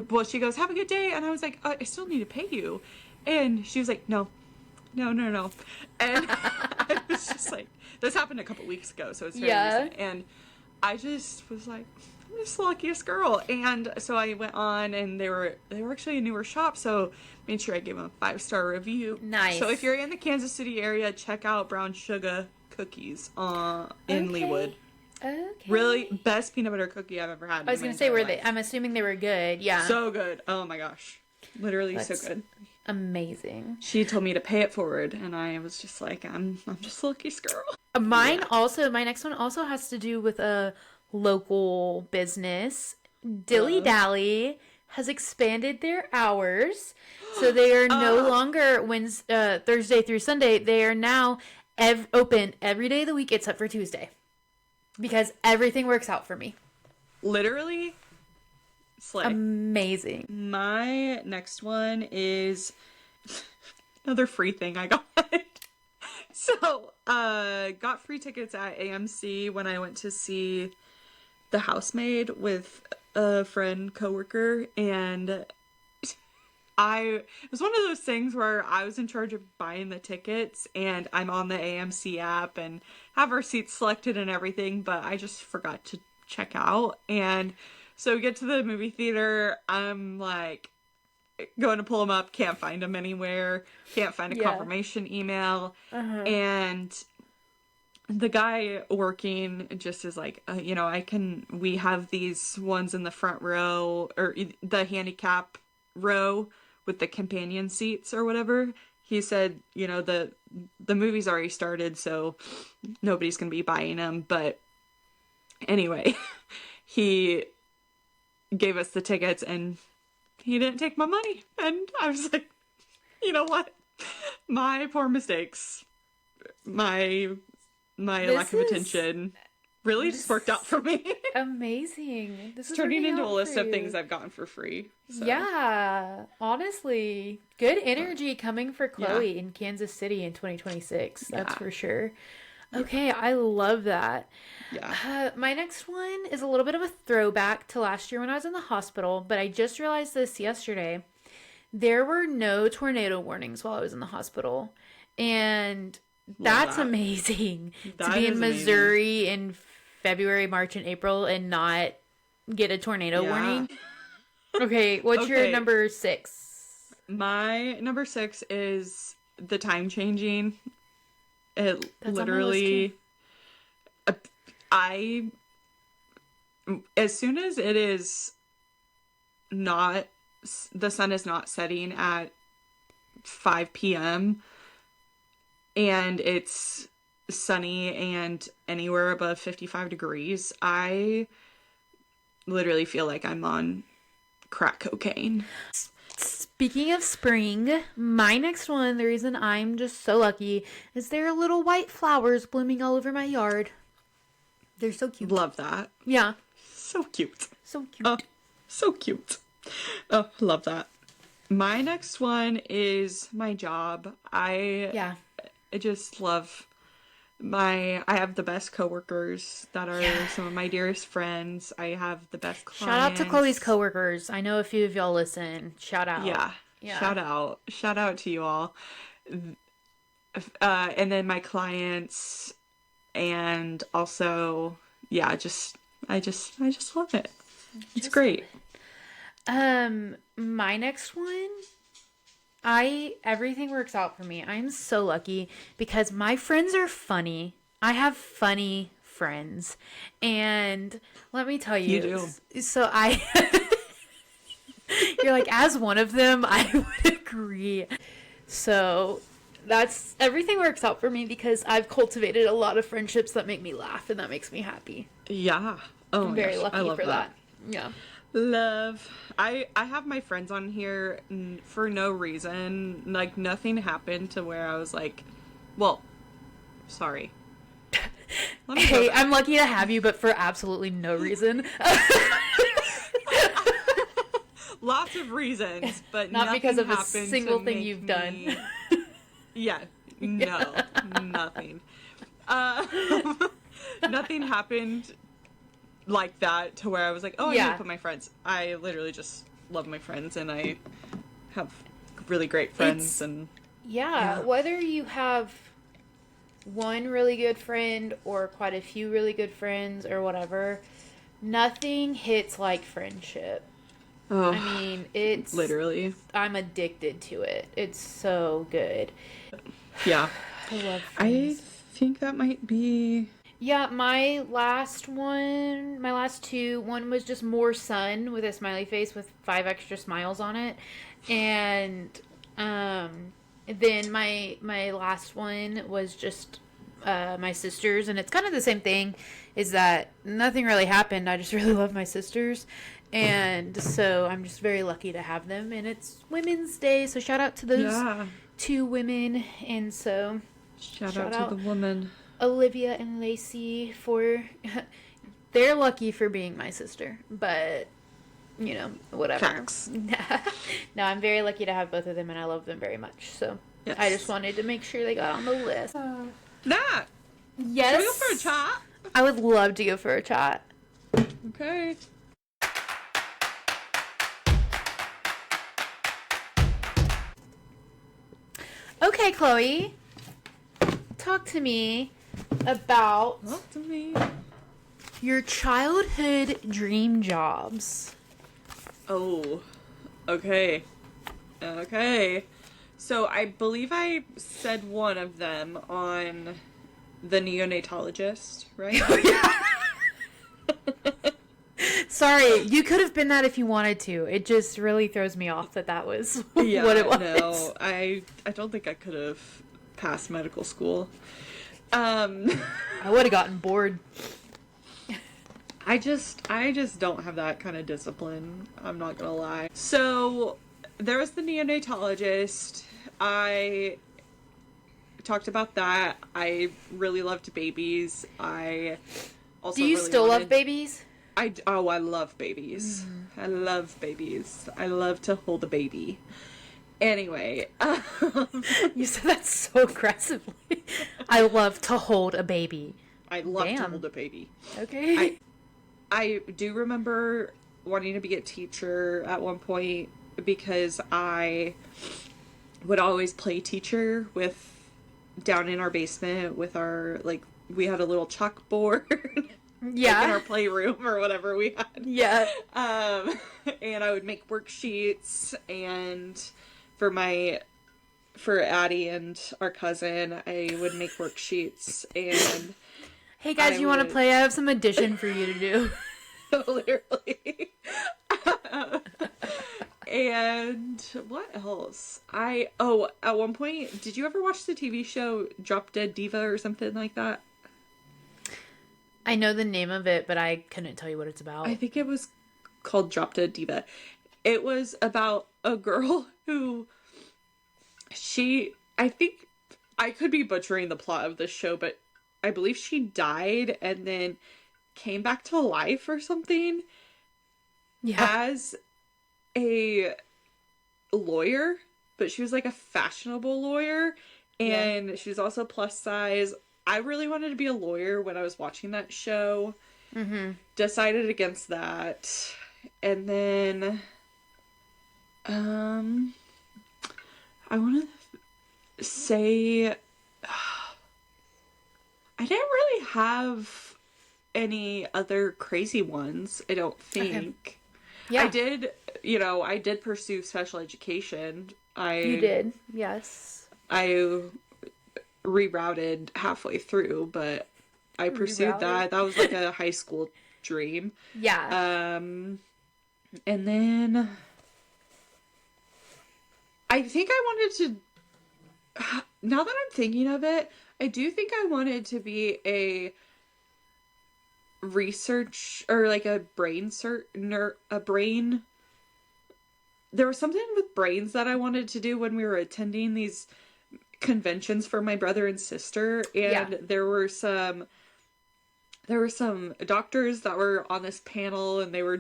well, she goes, have a good day. And I was like, I still need to pay you. And she was like, no. And I was just like, this happened a couple weeks ago, so it's very recent. And I just was like, I'm just the luckiest girl. And so I went on, and they were actually a newer shop, so made sure I gave them a 5-star review. Nice. So if you're in the Kansas City area, check out Brown Sugar Cookies in Leawood. Okay. Really best peanut butter cookie I've ever had. I was gonna say, I'm assuming they were good. Yeah. So good. Oh my gosh. Literally That's so good. Amazing. She told me to pay it forward, and I was just like, I'm just the luckiest girl. My next one also has to do with a local business. Dilly Dally has expanded their hours, so they are no longer Thursday through Sunday. They are now open every day of the week except for Tuesday, because everything works out for me. Literally, slay. Amazing. My next one is another free thing I got. So, got free tickets at AMC when I went to see The Housemaid with a friend, coworker, and it was one of those things where I was in charge of buying the tickets, and I'm on the AMC app and have our seats selected and everything, but I just forgot to check out. And so we get to the movie theater, I'm like going to pull them up, can't find them anywhere, can't find a confirmation email, and the guy working just is like, we have these ones in the front row, or the handicap row with the companion seats or whatever. He said, the movie's already started, so nobody's gonna be buying them. But anyway, he gave us the tickets, and he didn't take my money. And I was like, you know what? My poor mistakes. My lack of attention really just worked out for me. Amazing. This is turning into a list of things I've gotten for free. So. Yeah, honestly, good energy coming for Chloe in Kansas City in 2026. That's for sure. Okay, I love that. Yeah. My next one is a little bit of a throwback to last year when I was in the hospital, but I just realized this yesterday. There were no tornado warnings while I was in the hospital, and that's amazing. To be in Missouri in February, March, and April and not get a tornado warning. Okay, what's your number 6? My number 6 is the time changing. That's literally, as soon as it is not, the sun is not setting at 5 p.m. and it's sunny and anywhere above 55 degrees, I literally feel like I'm on crack cocaine. Speaking of spring, my next one, the reason I'm just so lucky, is there are little white flowers blooming all over my yard. They're so cute. Love that. Yeah. So cute. So cute. So cute. Oh, love that. My next one is my job. I just love I have the best coworkers that are some of my dearest friends. I have the best clients. Shout out to Chloe's coworkers. I know a few of y'all listen. Shout out. Yeah. Shout out to you all. And then my clients, and also, I just love it. It's great. My next one, everything works out for me. I'm so lucky because my friends are funny. I have funny friends. And let me tell you. You do. So you're like, as one of them, I would agree. So everything works out for me because I've cultivated a lot of friendships that make me laugh, and that makes me happy. Yeah. Oh, I'm very lucky for that. Yeah. Love. I have my friends on here for no reason. Like, nothing happened to where I was like, well, sorry. Hey, I'm lucky to have you, but for absolutely no reason. Lots of reasons, but not because of a happened single thing you've done. Nothing. Nothing happened like that to where I was like, oh, I need to put my friends. I literally just love my friends, and I have really great friends. Yeah, whether you have one really good friend or quite a few really good friends or whatever, nothing hits like friendship. Oh, I mean, it's literally. I'm addicted to it. It's so good. Yeah. I love I friends. think that might be. Yeah, my last two, one was just more sun with a smiley face with 5 extra smiles on it. And then my last one was just my sisters, and it's kind of the same thing, is that nothing really happened. I just really love my sisters. And so I'm just very lucky to have them, and it's Women's Day, so shout out to those two women. And so Shout out to the woman. Olivia and Lacey for they're lucky for being my sister, but you know, whatever. Facts. No, I'm very lucky to have both of them, and I love them very much. So yes. I just wanted to make sure they got on the list. Nat! Yes. Should we go for a chat? I would love to go for a chat. Okay. Okay, Chloe. Talk to me about your childhood dream jobs. Oh, okay. Okay. So I believe I said one of them on the neonatologist, right? Sorry, you could have been that if you wanted to. It just really throws me off that was what it was. No, I don't think I could have passed medical school. I would have gotten bored. I just don't have that kind of discipline. I'm not gonna lie. So there was the neonatologist. I talked about that. I really loved babies. I also Do you really still wanted... love babies? I love babies. I love babies. I love to hold a baby. Anyway, you said that so aggressively. I love to hold a baby. I love to hold a baby. Okay. I do remember wanting to be a teacher at one point because I would always play teacher down in our basement with our, like, we had a little chalkboard. Yeah. Like in our playroom or whatever we had. Yeah. And I would make worksheets, and for Addie and our cousin, I would make worksheets, and hey guys, you want to play? I have some addition for you to do. Literally. And what else? At one point, did you ever watch the TV show Drop Dead Diva or something like that? I know the name of it, but I couldn't tell you what it's about. I think it was called Drop Dead Diva. It was about a girl who I think I could be butchering the plot of this show, but I believe she died and then came back to life or something. Yeah. As a lawyer, but she was like a fashionable lawyer, and she was also plus size. I really wanted to be a lawyer when I was watching that show. Mm-hmm. Decided against that. And then I want to say I didn't really have any other crazy ones, I don't think. Okay. Yeah. I did pursue special education. You did, yes. I rerouted halfway through, but I pursued that. That was like a high school dream. Yeah. And then I think I wanted to, now that I'm thinking of it, I do think I wanted to be a research or like a brain there was something with brains that I wanted to do when we were attending these conventions for my brother and sister, and there were some doctors that were on this panel, and they were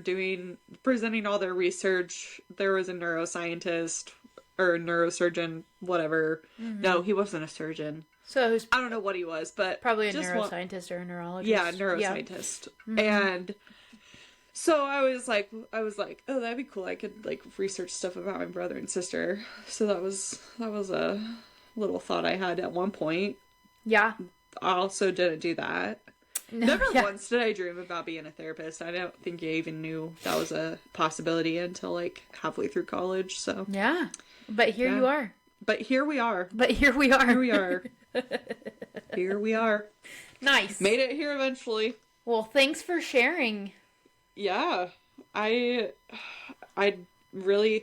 presenting all their research. There was a neuroscientist or a neurosurgeon, whatever. Mm-hmm. No, he wasn't a surgeon. So I don't know what he was, but probably a neuroscientist or a neurologist. Yeah, a neuroscientist. Yeah. Mm-hmm. And So I was like, oh, that'd be cool. I could like research stuff about my brother and sister. So that was a little thought I had at one point. Yeah. I also didn't do that. Never Yeah. once did I dream about being a therapist. I don't think I even knew that was a possibility until like halfway through college. So Yeah. But here you are. But here we are. But here we are. Here we are. Here we are. Nice. Made it here eventually. Well, thanks for sharing. Yeah. I do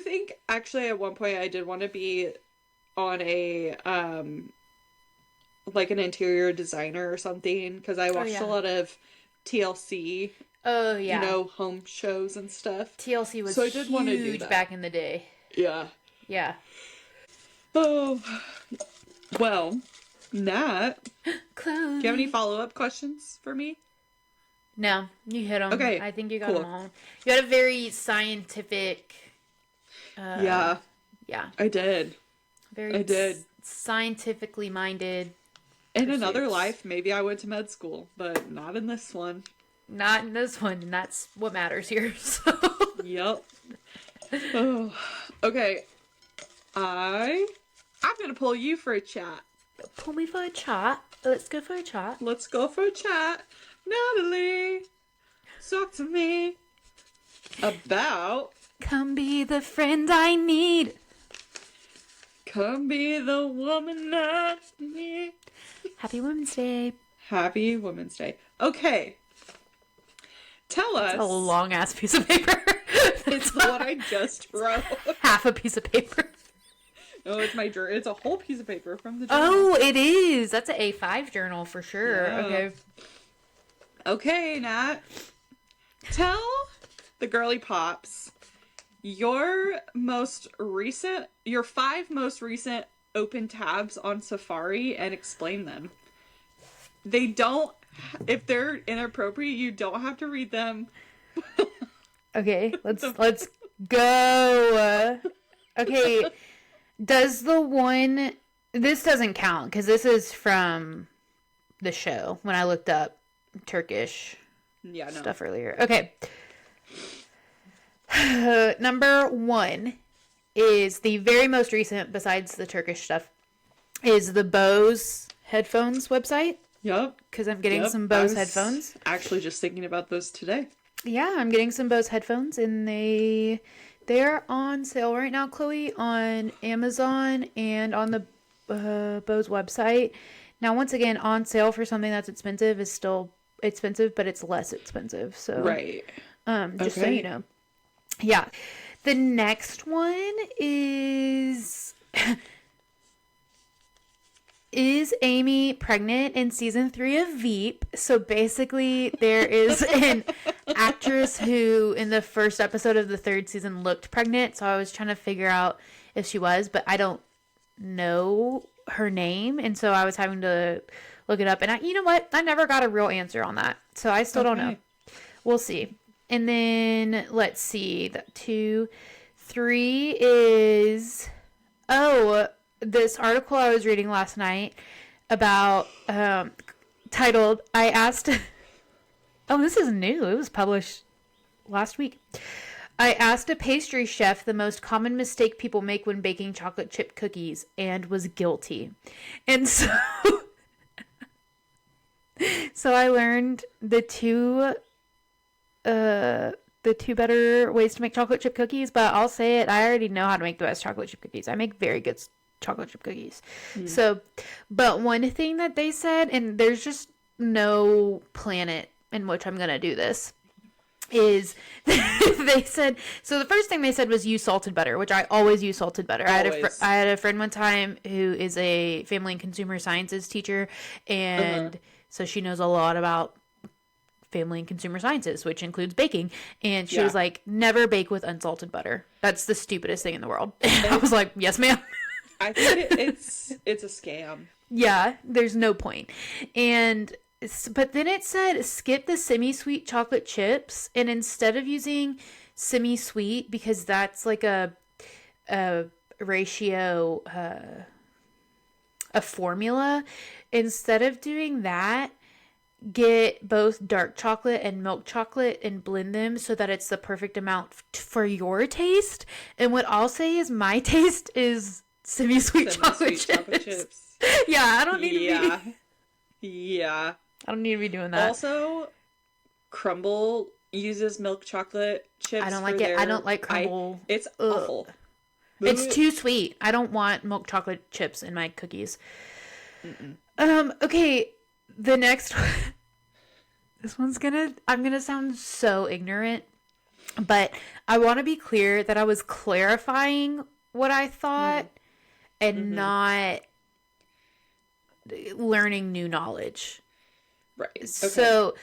think actually at one point I did want to be on a like an interior designer or something because I watched a lot of TLC. Oh yeah. You know, home shows and stuff. TLC was so I did want to do that back in the day. Yeah. Yeah. Oh. Well, Nat, Chloe. do you have any follow-up questions for me? No, you hit them. Okay, I think you got cool. them all. You had a very scientific. Yeah. Yeah. I did. Very I did. Scientifically minded. In pursuits. another life, maybe I went to med school, but not in this one. Not in this one, and that's what matters here. So. Yep. Oh. Okay. I'm gonna pull you for a chat. Pull me for a chat. Let's go for a chat. Let's go for a chat. Natalie, talk to me about... Come be the friend I need. Come be the woman I need. Happy Women's Day. Happy Women's Day. Okay. Tell us... It's a long-ass piece of paper. It's what I just wrote. Half a piece of paper. No, it's my journal. It's a whole piece of paper from the journal. Oh, it is. That's an A5 journal for sure. Yeah. Okay. Okay, Nat. Tell the girly pops your 5 most recent open tabs on Safari and explain them. They don't, if they're inappropriate, you don't have to read them. Okay, let's go. Okay, does the one, this doesn't count because this is from the show when I looked up Turkish stuff earlier. Okay. Number 1 is the very most recent, besides the Turkish stuff, is the Bose headphones website. Yep. Because I'm getting some Bose headphones. Actually, just thinking about those today. Yeah, I'm getting some Bose headphones, and they're on sale right now, Chloe, on Amazon and on the Bose website. Now, once again, on sale for something that's expensive is still expensive, but it's less expensive. So right. Just so you know. Yeah. The next one is Is Amy pregnant in season 3 of Veep? So basically, there is an actress who, in the first episode of the 3rd season, looked pregnant. So I was trying to figure out if she was, but I don't know her name. And so I was having to look it up. And you know what? I never got a real answer on that. So I still don't know. We'll see. And then, let's see. 2, 3 is... Oh... This article I was reading last night about, titled, I asked, oh, this is new. It was published last week. I asked a pastry chef the most common mistake people make when baking chocolate chip cookies and was guilty. And so, so I learned the two better ways to make chocolate chip cookies, but I'll say it, I already know how to make the best chocolate chip cookies. I make very good chocolate chip cookies. So, but one thing that they said, and there's just no planet in which I'm going to do this, is they said, so the first thing they said was use salted butter, which I always use salted butter. I had a friend one time who is a family and consumer sciences teacher, and so she knows a lot about family and consumer sciences, which includes baking. And she was like, never bake with unsalted butter. That's the stupidest thing in the world. I was like, yes, ma'am. I think it's a scam. Yeah, there's no point. But then it said skip the semi-sweet chocolate chips, and instead of using semi-sweet, because that's like a ratio, a formula, instead of doing that, get both dark chocolate and milk chocolate and blend them so that it's the perfect amount for your taste. And what I'll say is my taste is semi-sweet chocolate chips. Yeah, I don't need to be... Yeah. I don't need to be doing that. Also, Crumble uses milk chocolate chips. I don't like it. I don't like Crumble. It's awful. It's too sweet. I don't want milk chocolate chips in my cookies. Okay, the next one. This one's I'm gonna sound so ignorant, but I want to be clear that I was clarifying what I thought and not learning new knowledge. Right. Okay. So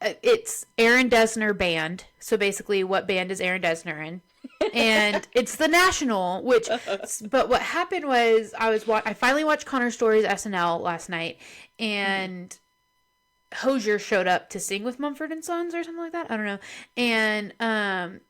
it's Aaron Dessner Band. So basically, what band is Aaron Dessner in? And it's the National, but what happened was I finally watched Connor Story's SNL last night, and Hozier showed up to sing with Mumford and Sons or something like that. I don't know. And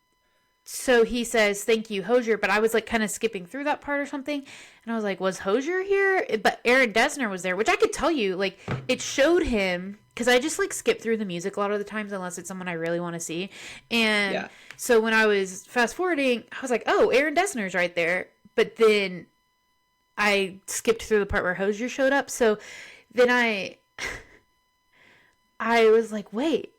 so he says, "Thank you, Hozier," but I was like kind of skipping through that part or something. And I was like, was Hozier here? But Aaron Dessner was there, which I could tell you, like, it showed him, because I just like skip through the music a lot of the times unless it's someone I really want to see. And so when I was fast forwarding, I was like, oh, Aaron Dessner's right there. But then I skipped through the part where Hozier showed up. So then I was like, wait,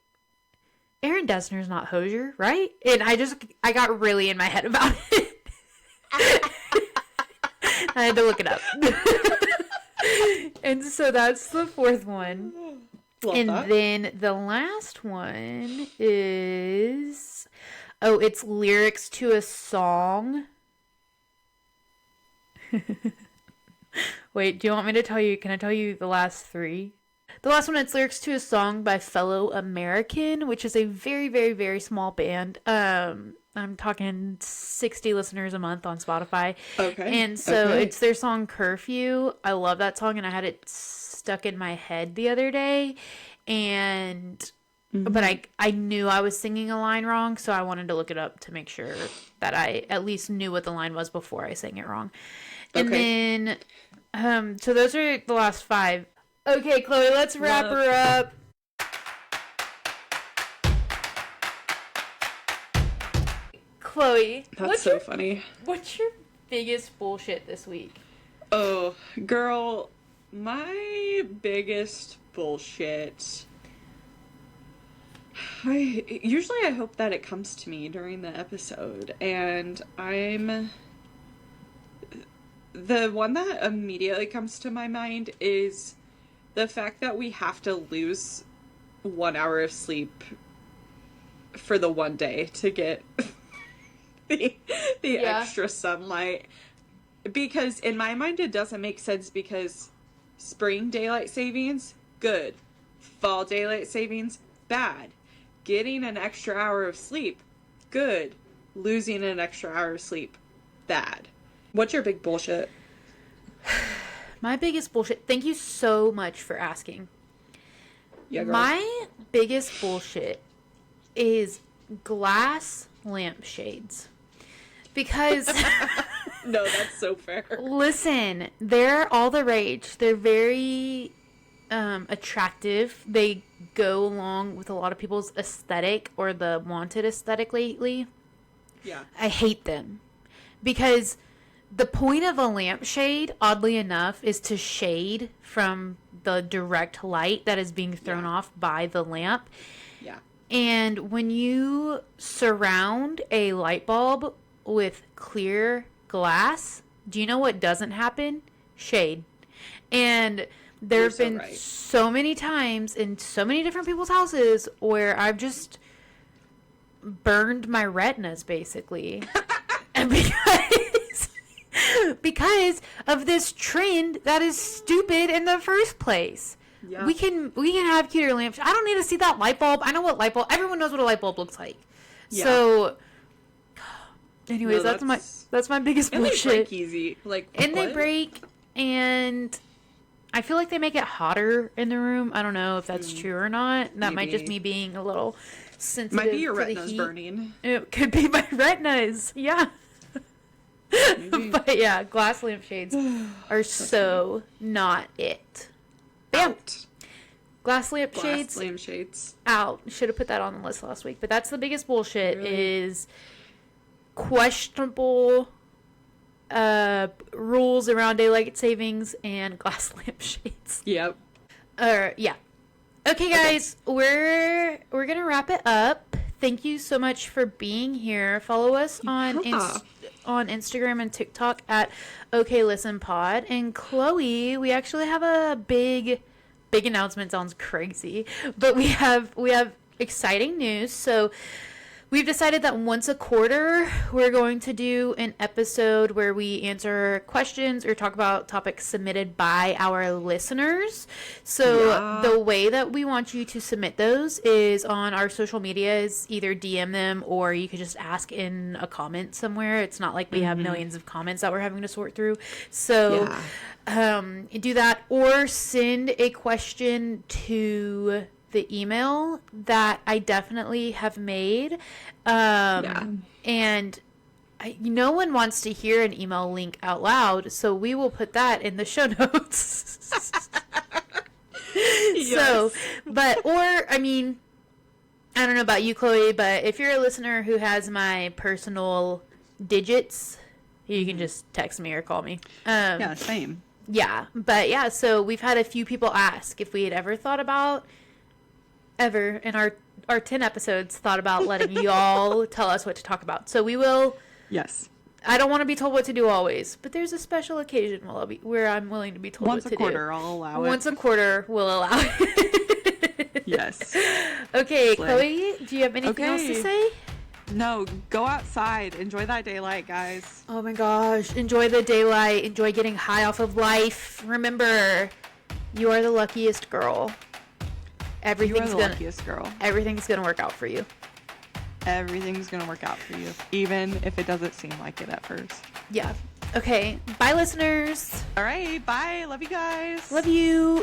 Aaron Dessner's not Hozier, right? And I got really in my head about it. I had to look it up. And so that's the fourth one. Love that. Then the last one is... Oh, it's lyrics to a song. Wait, do you want me to tell you? Can I tell you the last three? The last one, it's lyrics to a song by Fellow American, which is a very, very, very small band. I'm talking 60 listeners a month on Spotify. Okay. And so it's their song Curfew. I love that song, and I had it stuck in my head the other day. And but I knew I was singing a line wrong, so I wanted to look it up to make sure that I at least knew what the line was before I sang it wrong. And then so those are the last five. Okay, Chloe, let's wrap her up. Chloe, that's so funny. What's your biggest bullshit this week? Oh, girl, my biggest bullshit. Usually I hope that it comes to me during the episode, and the one that immediately comes to my mind is the fact that we have to lose 1 hour of sleep for the one day to get the extra sunlight. Because in my mind it doesn't make sense, because spring daylight savings, good. Fall daylight savings, bad. Getting an extra hour of sleep, good. Losing an extra hour of sleep, bad. What's your big bullshit? My biggest bullshit. Thank you so much for asking. Yeah, girl. My biggest bullshit is glass lampshades. Because... No, that's so fair. Listen, they're all the rage. They're very attractive. They go along with a lot of people's aesthetic, or the wanted aesthetic lately. Yeah. I hate them. Because the point of a lampshade, oddly enough, is to shade from the direct light that is being thrown off by the lamp. Yeah. And when you surround a light bulb with clear glass, do you know what doesn't happen? Shade. And there have been so many times in so many different people's houses where I've just burned my retinas, basically. And because of this trend that is stupid in the first place. Yeah. We can have cuter lamps. I don't need to see that light bulb. I know what light bulb. Everyone knows what a light bulb looks like. Yeah. So, anyways, that's my biggest bullshit. And they break easy. They break, and I feel like they make it hotter in the room. I don't know if that's true or not. That might just me being a little sensitive. Might be your to retinas burning. It could be my retinas. Yeah. But yeah, glass lampshades are so not it. Bam. Out. So, that's my biggest bullshit. That's funny. What are your biggest bullshit? Out. Glass lamp Glass shades lampshades. out. Should have put that on the list last week. But that's the biggest bullshit is questionable rules around daylight savings and glass lampshades. Yep. Yeah. Okay, guys, we're gonna wrap it up. Thank you so much for being here. Follow us on on Instagram and TikTok at OKListenPod. And Chloe, we actually have a big announcement. Sounds crazy, but we have exciting news. So we've decided that once a quarter, we're going to do an episode where we answer questions or talk about topics submitted by our listeners. So the way that we want you to submit those is on our social medias, either DM them or you could just ask in a comment somewhere. It's not like we have millions of comments that we're having to sort through. So do that, or send a question to the email that I definitely have made. And no one wants to hear an email link out loud, so we will put that in the show notes. So, I don't know about you, Chloe, but if you're a listener who has my personal digits, you can just text me or call me. Yeah, same. Yeah, but yeah, so we've had a few people ask if we had ever thought about in our 10 episodes thought about letting y'all tell us what to talk about. So we will. Yes. I don't want to be told what to do always, but there's a special occasion where I'm willing to be told what to do. Once a quarter, I'll allow it. Once a quarter, we'll allow it. Yes. Okay, Chloe, do you have anything else to say? No, go outside. Enjoy that daylight, guys. Oh my gosh. Enjoy the daylight. Enjoy getting high off of life. Remember, you are the luckiest girl. Luckiest girl. Everything's gonna work out for you. Everything's gonna work out for you, even if it doesn't seem like it at first. Yeah. Okay. Bye, listeners. All right. Bye. Love you guys. Love you.